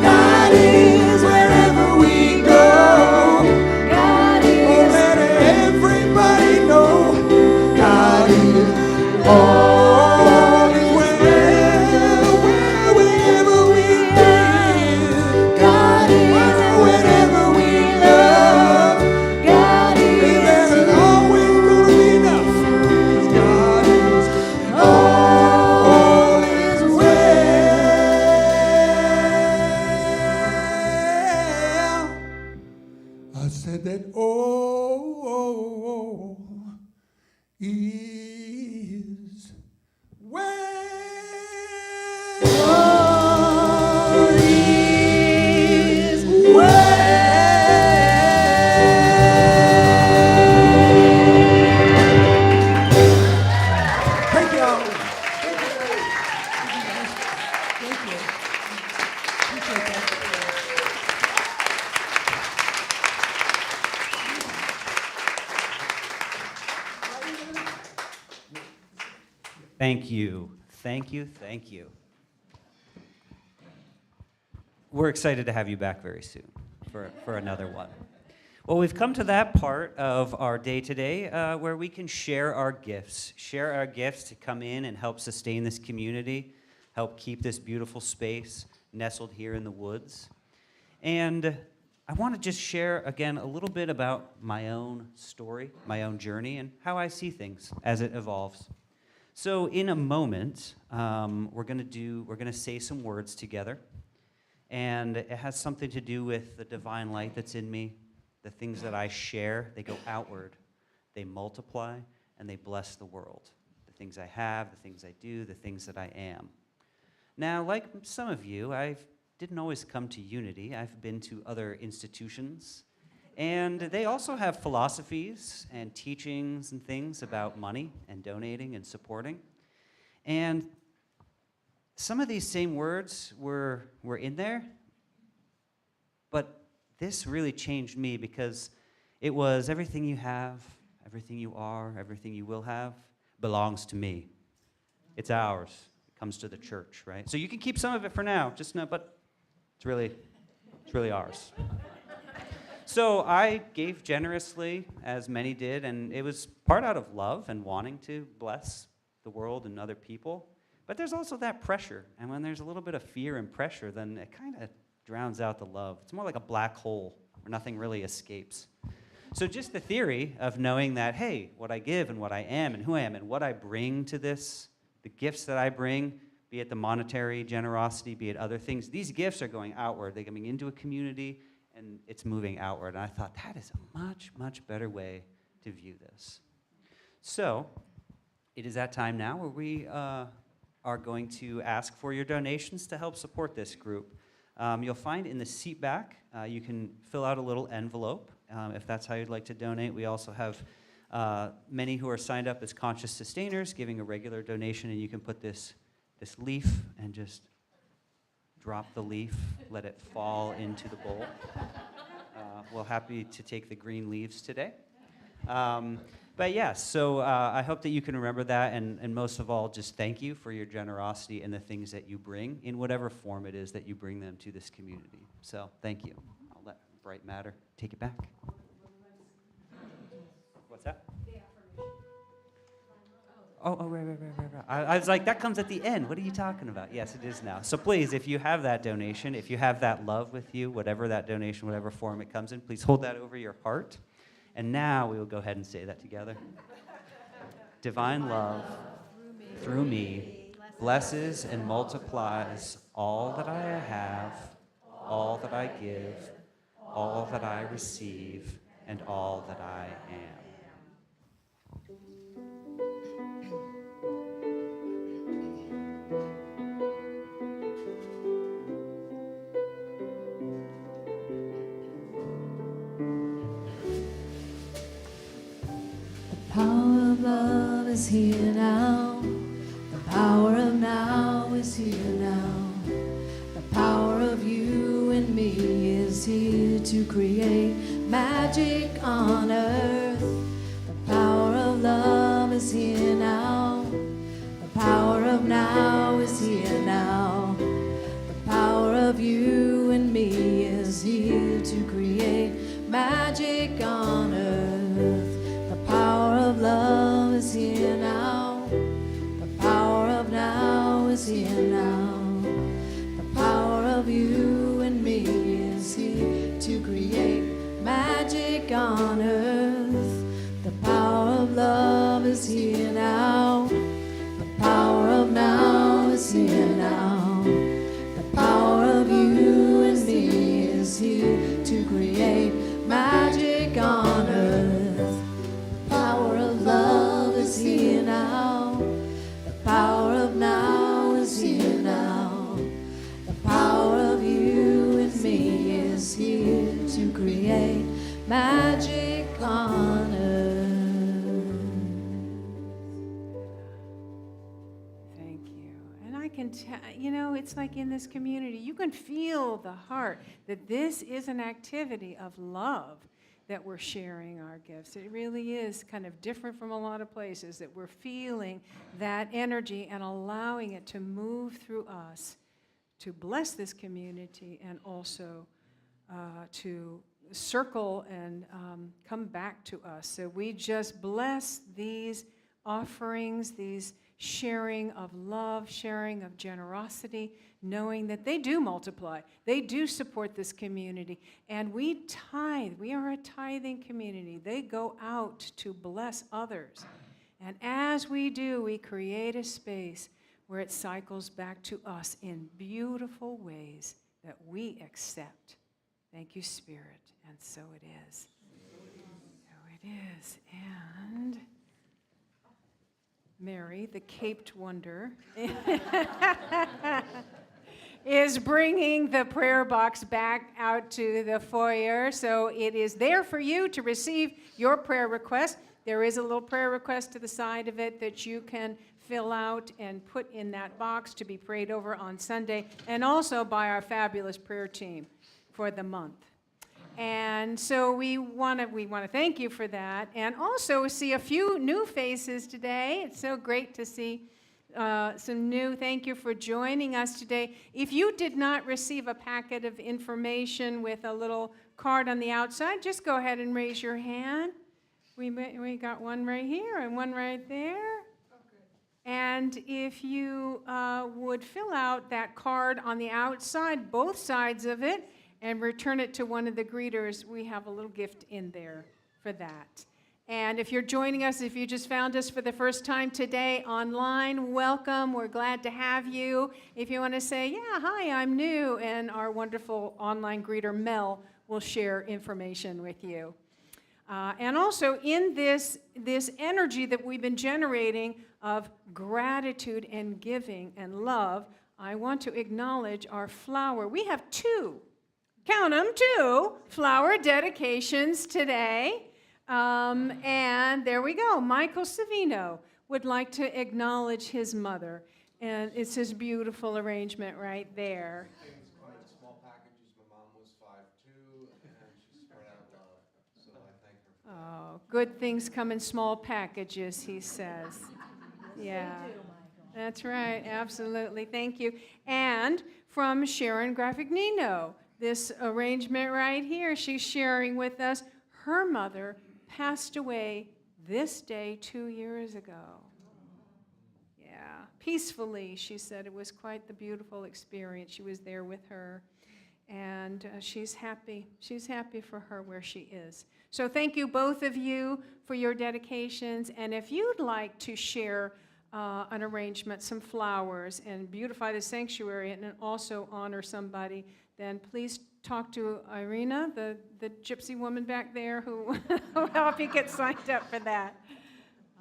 God is. Wherever we go, God oh, is. let everybody know, God is. All is well. Wherever we live, God is. wherever we love, God is. there's always gonna be enough, 'cause God is. All is well. I said that all is well. All is well. Thank you all. Thank you. Appreciate that. Thank you. Thank you. Thank you. We're excited to have you back very soon for another one. Well, we've come to that part of our day today where we can share our gifts to come in and help sustain this community, help keep this beautiful space nestled here in the woods. And I want to just share again a little bit about my own story, my own journey, and how I see things as it evolves. So in a moment, we're gonna say some words together, and it has something to do with the divine light that's in me. The things that I share, they go outward, they multiply, and they bless the world. The things I have, the things I do, the things that I am. Now, like some of you, I didn't always come to Unity. I've been to other institutions, and they also have philosophies and teachings and things about money and donating and supporting. And some of these same words were in there, but this really changed me because it was everything you have, everything you are, everything you will have belongs to me. It's ours. It comes to the church, right? So you can keep some of it for now, just know, but it's really ours. So I gave generously, as many did, and it was part out of love and wanting to bless the world and other people. But there's also that pressure, and when there's a little bit of fear and pressure, then it kind of drowns out the love. It's more like a black hole where nothing really escapes. So just the theory of knowing that, hey, what I give and what I am and who I am and what I bring to this, the gifts that I bring, be it the monetary generosity, be it other things, these gifts are going outward. They're coming into a community, and it's moving outward. And I thought, that is a much, much better way to view this. So it is that time now where we are going to ask for your donations to help support this group. You'll find in the seat back, you can fill out a little envelope if that's how you'd like to donate. We also have many who are signed up as conscious sustainers giving a regular donation, and you can put this leaf and just drop the leaf, let it fall into the bowl. We're happy to take the green leaves today. But yes, so I hope that you can remember that, and most of all, just thank you for your generosity and the things that you bring in whatever form it is that you bring them to this community. So thank you. I'll let Bright Matter take it back. What's that? Oh, right. I was like, that comes at the end. What are you talking about? Yes, it is now. So please, if you have that donation, if you have that love with you, whatever that donation, whatever form it comes in, please hold that over your heart. And now we will go ahead and say that together. Divine love through me blesses and multiplies all that I have, all that I give, all that I receive, and all that I am. The power of love is here now. The power of now is here now. The power of you and me is here to create magic on earth. The power of love is here now. The power of now is here now. The power of you and me is here to create magic on earth. The power of love is here now. The power of now is here now. The power of you and me is here to create magic on earth. The power of love is here now. The power of now is here now. The power of you and me is here to create magic on earth. The power of love is here now. The power of now is here now. The power of you and me is here to create magic on earth. Thank you. And I can tell, it's like in this community, you can feel the heart that this is an activity of love that we're sharing our gifts. It really is kind of different from a lot of places, that we're feeling that energy and allowing it to move through us to bless this community and also to circle and come back to us. So we just bless these offerings, these sharing of love, sharing of generosity, knowing that they do multiply. They do support this community. And we tithe. We are a tithing community. They go out to bless others. And as we do, we create a space where it cycles back to us in beautiful ways that we accept. Thank you, Spirit. And so it is. So it is. And Mary, the caped wonder, is bringing the prayer box back out to the foyer. So it is there for you to receive your prayer request. There is a little prayer request to the side of it that you can fill out and put in that box to be prayed over on Sunday, and also by our fabulous prayer team for the month. And so we want to thank you for that, and also see a few new faces today. It's so great to see some new. Thank you for joining us today. If you did not receive a packet of information with a little card on the outside, just go ahead and raise your hand. We got one right here and one right there. And if you would fill out that card on the outside, both sides of it, and return it to one of the greeters, we have a little gift in there for that. And if you're joining us, if you just found us for the first time today online, welcome. We're glad to have you. If you want to say, yeah, hi, I'm new, and our wonderful online greeter, Mel, will share information with you. And also in this energy that we've been generating of gratitude and giving and love, I want to acknowledge our flower. We have two flower dedications today. And there we go. Michael Savino would like to acknowledge his mother. And it's his beautiful arrangement right there. Things come in small packages. My mom was 5'2", and she spread out love. So I thank her for that. Oh, good things come in small packages, he says. Yeah. That's right. Absolutely. Thank you. And from Sharon Grafignino, this arrangement right here, she's sharing with us. Her mother passed away this day 2 years ago. Yeah, peacefully, she said. It was quite the beautiful experience. She was there with her, and she's happy. She's happy for her where she is. So thank you, both of you, for your dedications. And if you'd like to share an arrangement, some flowers, and beautify the sanctuary and then also honor somebody, then please talk to Irina, the gypsy woman back there who will help you get signed up for that.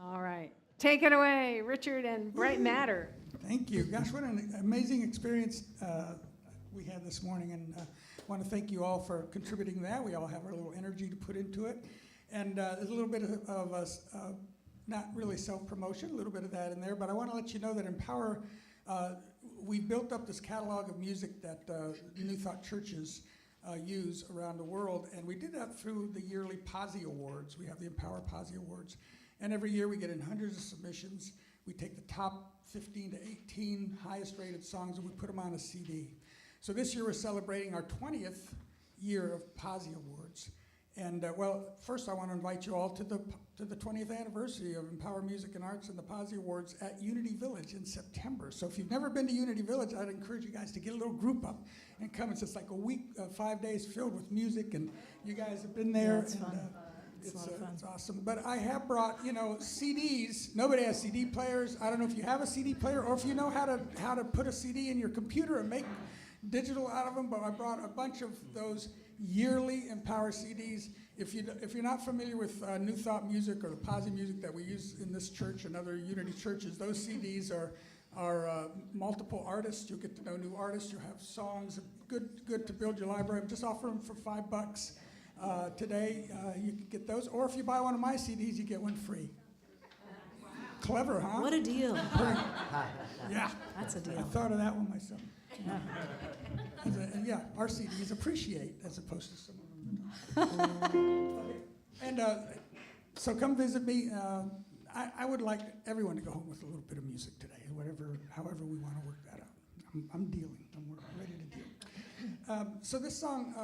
All right. Take it away, Richard and Bright Matter. Thank you. Gosh, what an amazing experience we had this morning, and I want to thank you all for contributing to that. We all have our little energy to put into it, and there's a little bit of us, not really self-promotion, a little bit of that in there, but I want to let you know that Empower, we built up this catalog of music that New Thought churches use around the world, and we did that through the yearly Posse Awards. We have the Empower Posse Awards, and every year we get in hundreds of submissions. We take the top 15 to 18 highest rated songs and we put them on a CD. So this year we're celebrating our 20th year of Posse Awards. And well, first I want to invite you all to the 20th anniversary of Empower Music and Arts and the Posse Awards at Unity Village in September. So if you've never been to Unity Village, I'd encourage you guys to get a little group up and come. It's just like a week, 5 days filled with music, and you guys have been there. Yeah, it's fun. It's awesome. But I have brought, CDs. Nobody has CD players. I don't know if you have a CD player or if you know how to put a CD in your computer and make digital out of them, but I brought a bunch of those yearly Empower CDs. If you're not familiar with New Thought music or the Posse music that we use in this church and other Unity churches, those CDs are multiple artists. You'll get to know new artists. You'll have songs. Good to build your library. Just offer them for $5 today. You can get those, or if you buy one of my CDs, you get one free. Wow. Clever, huh? What a deal. Yeah. That's a deal. I thought of that one myself. Yeah. And yeah, our CDs appreciate as opposed to some of them. And so come visit me. I would like everyone to go home with a little bit of music today, however we want to work that out. I'm dealing. I'm ready to deal. So this song,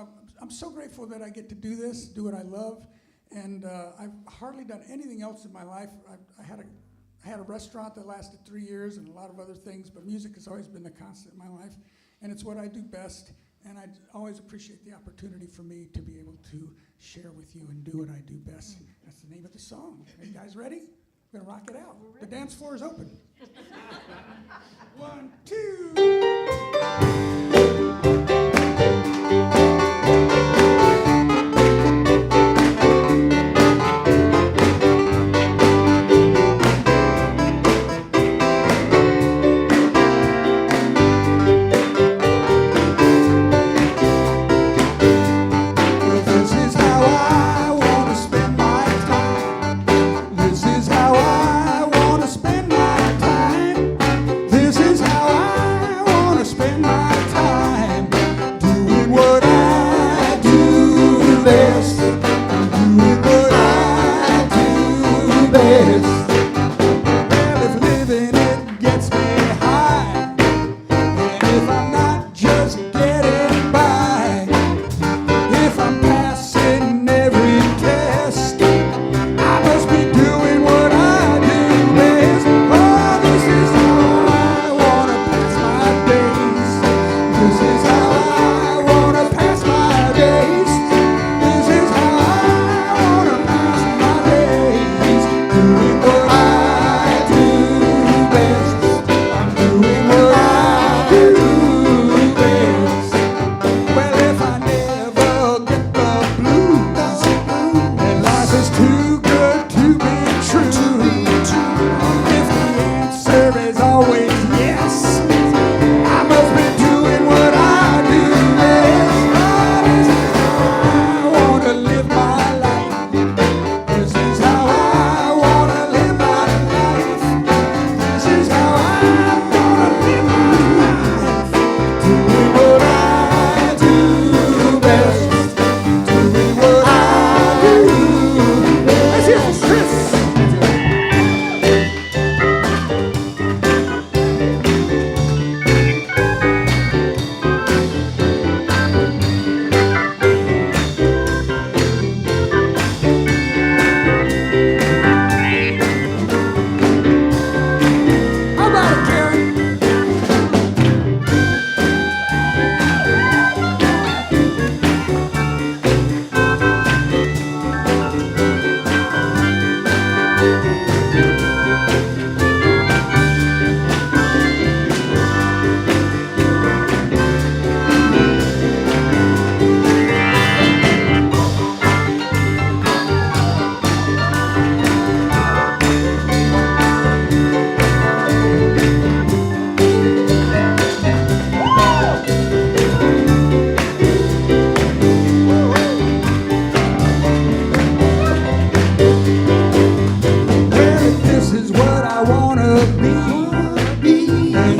I'm so grateful that I get to do this, do what I love, and I've hardly done anything else in my life. I had a restaurant that lasted 3 years and a lot of other things, but music has always been a constant in my life, and it's what I do best, and I always appreciate the opportunity for me to be able to share with you and do what I do best. That's the name of the song. Are you guys ready? We're gonna rock it out. The dance floor is open. 1, 2.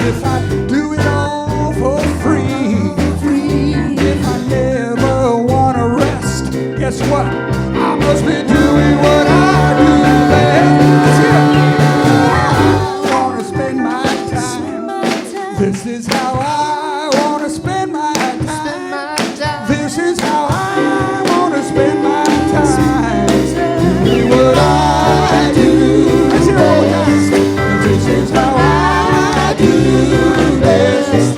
if I do it all for free, if I never want to rest, guess what? I must be doing what I do best. I want to spend my time. This is how I want to spend my time. This is how I want to spend my time. Doing what I do. Let's hear it all time. This is how I do best.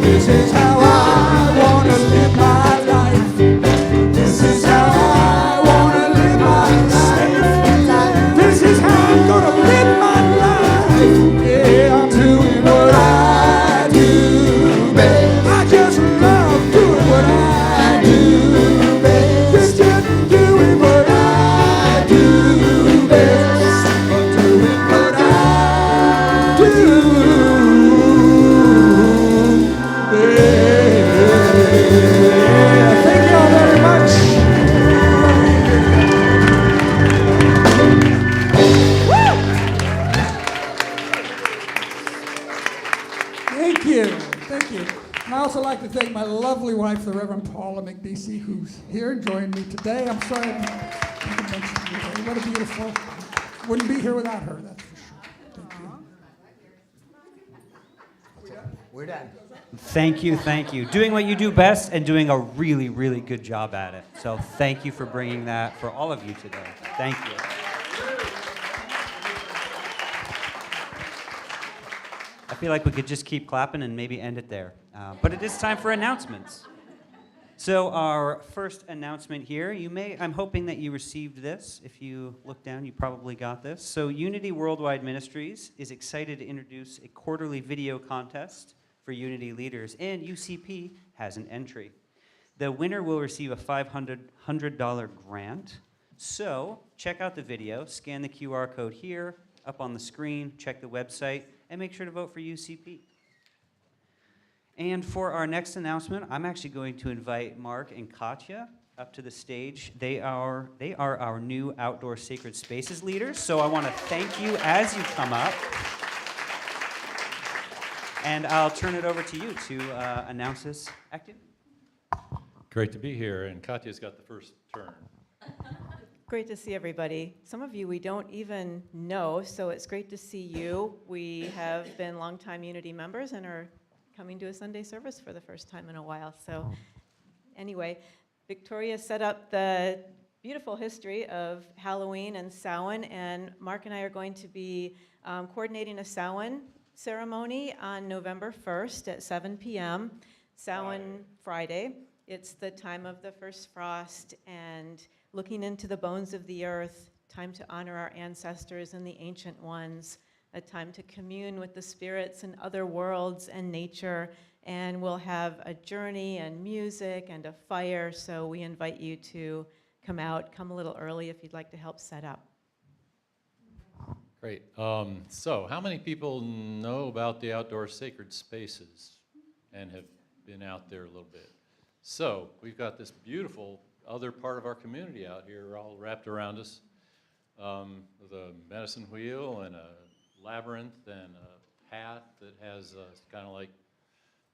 This is how I want to live my life. This is how I want to live my life. This is how I'm going to live my life. Yeah, I'm doing what I do best. I just love doing what I do best. Just doing what I do best. Doing what I do best. Thank y'all very much. Thank you. Thank you. And I also like to thank my lovely wife, the Reverend Paula McDeasy, who's here and joined me today. I'm sorry I didn't mention you today. What a beautiful. Wouldn't be here without her, that's for sure. Thank you. We're done. Thank you. Doing what you do best and doing a really, really good job at it. So thank you for bringing that for all of you today. Thank you. I feel like we could just keep clapping and maybe end it there. But it is time for announcements. So our first announcement here, I'm hoping that you received this. If you look down, you probably got this. So Unity Worldwide Ministries is excited to introduce a quarterly video contest for Unity leaders, and UCP has an entry. The winner will receive a $500 grant. So check out the video, scan the QR code here, up on the screen, check the website, and make sure to vote for UCP. And for our next announcement, I'm actually going to invite Mark and Katya up to the stage. They are our new outdoor sacred spaces leaders, so I want to thank you as you come up. And I'll turn it over to you to announce this activity. Great to be here, and Katya's got the first turn. Great to see everybody. Some of you we don't even know, so it's great to see you. We have been longtime Unity members and are coming to a Sunday service for the first time in a while. So anyway, Victoria set up the beautiful history of Halloween and Samhain, and Mark and I are going to be coordinating a Samhain ceremony on November 1st at 7 p.m. Samhain Friday. It's the time of the first frost and looking into the bones of the earth, time to honor our ancestors and the ancient ones, a time to commune with the spirits and other worlds and nature, and we'll have a journey and music and a fire, so we invite you to come out, come a little early if you'd like to help set up. Great. So how many people know about the outdoor sacred spaces and have been out there a little bit? So we've got this beautiful other part of our community out here all wrapped around us with a medicine wheel and a labyrinth and a path that has kind of like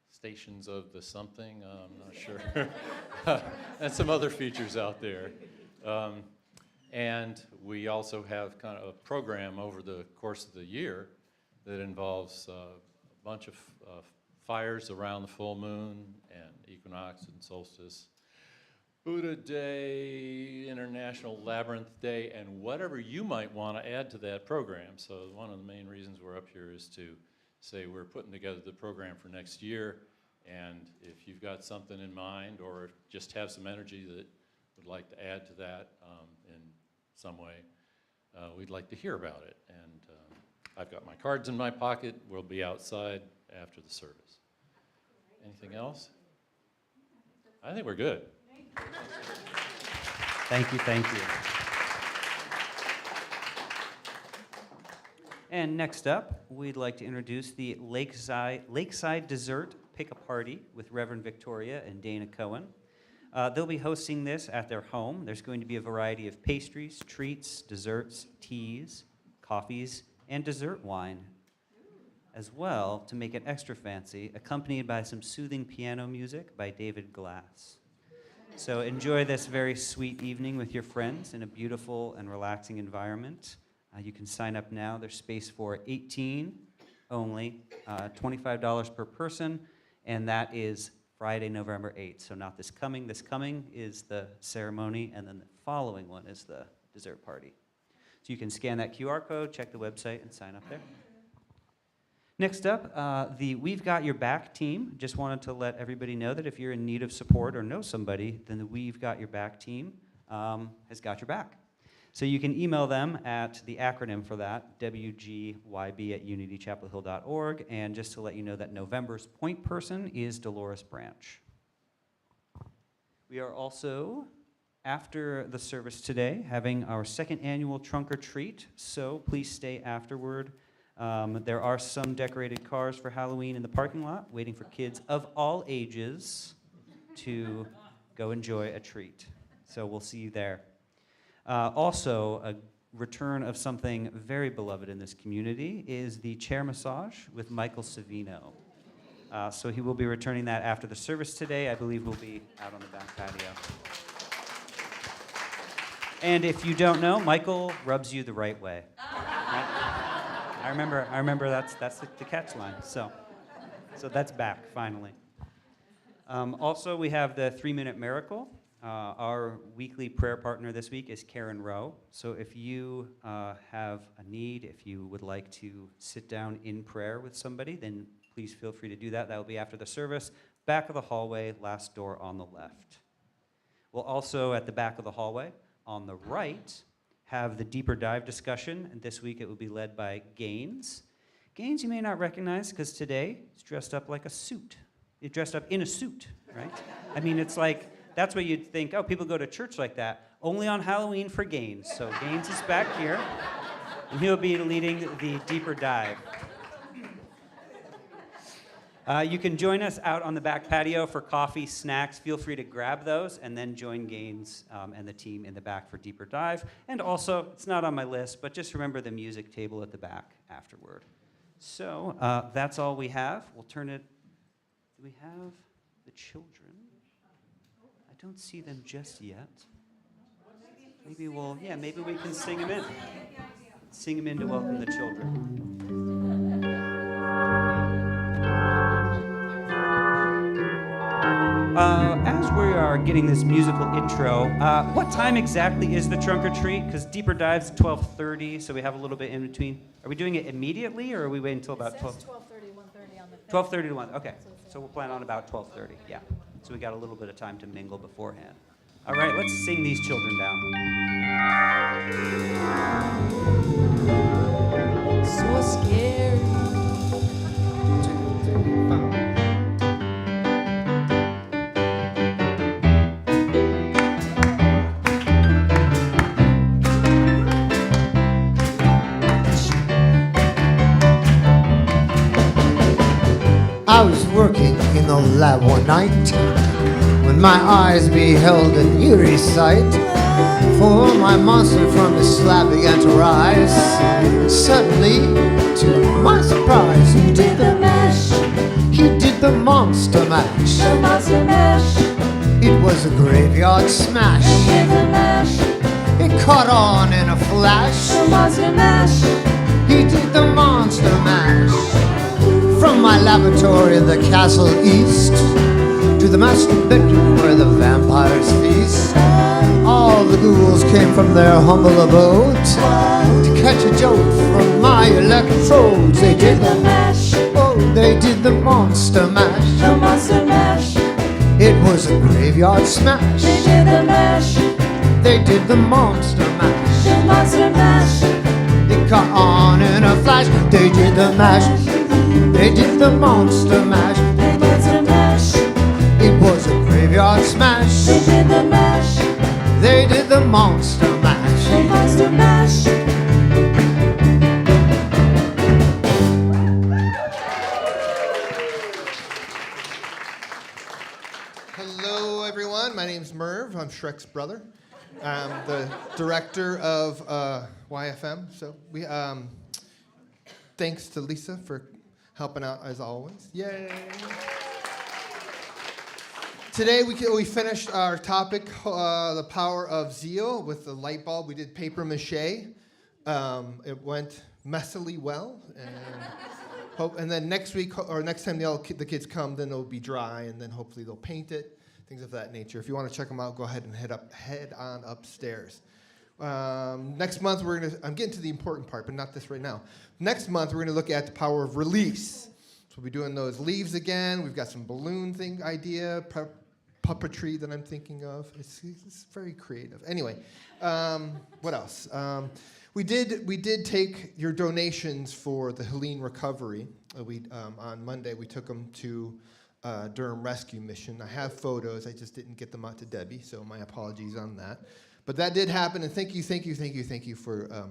stations of the something, I'm not sure, and some other features out there. And we also have kind of a program over the course of the year that involves a bunch of fires around the full moon and equinox and solstice, Buddha Day, International Labyrinth Day, and whatever you might want to add to that program. So one of the main reasons we're up here is to say we're putting together the program for next year, and if you've got something in mind or just have some energy that would like to add to that in some way, we'd like to hear about it. And I've got my cards in my pocket. We'll be outside after the service. Anything else? I think we're good. Thank you. And next up, we'd like to introduce the Lakeside Dessert Pick-a-Party with Reverend Victoria and Dana Cohen. They'll be hosting this at their home. There's going to be a variety of pastries, treats, desserts, teas, coffees, and dessert wine. as well to make it extra fancy, accompanied by some soothing piano music by David Glass. So enjoy this very sweet evening with your friends in a beautiful and relaxing environment. You can sign up now. There's space for 18 only, $25 per person, and that is Friday, November 8th. So not this coming. This coming is the ceremony, and then the following one is the dessert party. So you can scan that QR code, check the website, and sign up there. Next up, the We've Got Your Back team. Just wanted to let everybody know that if you're in need of support or know somebody, then the We've Got Your Back team has got your back. So you can email them at the acronym for that, wgyb@unitychapelhill.org. And just to let you know that November's point person is Dolores Branch. We are also, after the service today, having our second annual Trunk or Treat. So please stay afterward. There are some decorated cars for Halloween in the parking lot, waiting for kids of all ages to go enjoy a treat. So we'll see you there. Also, a return of something very beloved in this community is the chair massage with Michael Savino. So he will be returning that after the service today. I believe we'll be out on the back patio. And if you don't know, Michael rubs you the right way. Right? I remember that's the catch line. So that's back, finally. Also, we have the 3-Minute Miracle. Our weekly prayer partner this week is Karen Rowe. So if you have a need, if you would like to sit down in prayer with somebody, then please feel free to do that. That will be after the service, back of the hallway, last door on the left. We'll also, at the back of the hallway, on the right, have the deeper dive discussion, and this week it will be led by Gaines. Gaines you may not recognize because today he's dressed up like a suit. He's dressed up in a suit, right? I mean, it's like, that's what you'd think, oh, people go to church like that. Only on Halloween for Gaines. So Gaines is back here, and he'll be leading the deeper dive. You can join us out on the back patio for coffee, snacks. Feel free to grab those and then join Gaines and the team in the back for deeper dive. And also, it's not on my list, but just remember the music table at the back afterward. So that's all we have. We'll turn it. Do we have the children? I don't see them just yet. Maybe we can sing them in. Sing them in to welcome the children. As we are getting this musical intro, what time exactly is the trunk or treat? Because deeper dive's 12:30, so we have a little bit in between. Are we doing it immediately, or are we waiting until about 12? 12:30, 1:30 on the 12:30 to 1. Okay, so we'll plan on about 12:30. Yeah, so we got a little bit of time to mingle beforehand. All right, let's sing these children down. So scary. 2, 3, 4. I was working in the lab one night when my eyes beheld an eerie sight. For my monster from his slab began to rise. Suddenly, to my surprise, he did the mash. He did the monster mash. The monster mash. It was a graveyard smash. He did the mash. It caught on in a flash. The monster mash. He did the monster mash. From my laboratory in the castle east to the master bedroom where the vampires feast, all the ghouls came from their humble abode to catch a jolt from my electrodes. They did the mash. Oh, they did the monster mash. The monster mash. It was a graveyard smash. They did the mash. They did the monster mash. The monster mash. It caught on in a flash. They did the mash. They did the monster mash. They did the mash. It was a graveyard smash. They did the mash. They did the monster mash. The monster mash. Hello, everyone. My name's Merv. I'm Shrek's brother. I'm the director of YFM. So we thanks to Lisa for helping out as always. Yay! Today we finished our topic, the power of zeal, with the light bulb. We did paper mache. It went messily well, and then next week or next time the kids come, then it'll be dry, and then hopefully they'll paint it, things of that nature. If you want to check them out, go ahead and head on upstairs. Next month I'm getting to the important part, but not this right now. Next month we're going to look at the power of release. So we'll be doing those leaves again. We've got some balloon idea. Puppetry that I'm thinking of. It's very creative. Anyway, what else? We did take your donations for the Helene recovery. On Monday we took them to Durham Rescue Mission. I have photos. I just didn't get them out to Debbie, so my apologies on that. But that did happen, and thank you for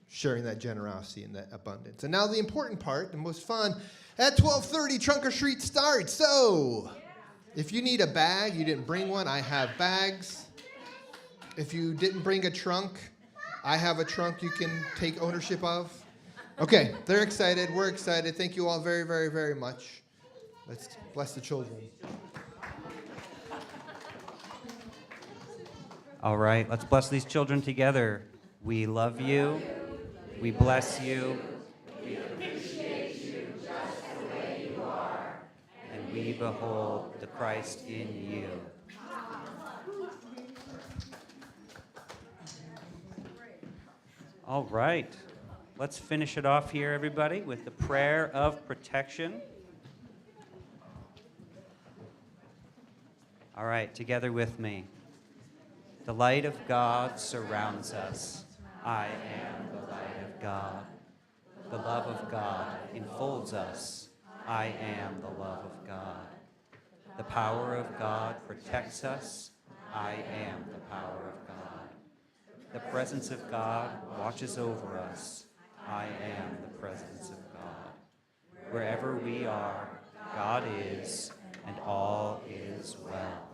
sharing that generosity and that abundance. And now the important part, the most fun. At 12:30, Trunk or Treat starts. So. If you need a bag, you didn't bring one, I have bags. If you didn't bring a trunk, I have a trunk you can take ownership of. Okay, they're excited, we're excited. Thank you all very, very, very much. Let's bless the children. All right, let's bless these children together. We love you. We bless you. We behold the Christ in you. All right, let's finish it off here, everybody, with the prayer of protection. All right, together with me. The light of God surrounds us. I am the light of God. The love of God enfolds us. I am the love of God. The power of God protects us. I am the power of God. The presence of God watches over us. I am the presence of God. Wherever we are, God is, and all is well.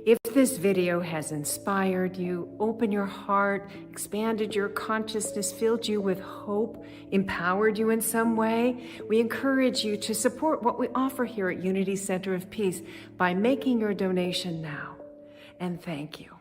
If this video has inspired you, opened your heart, expanded your consciousness, filled you with hope, empowered you in some way, we encourage you to support what we offer here at Unity Center of Peace by making your donation now. And thank you.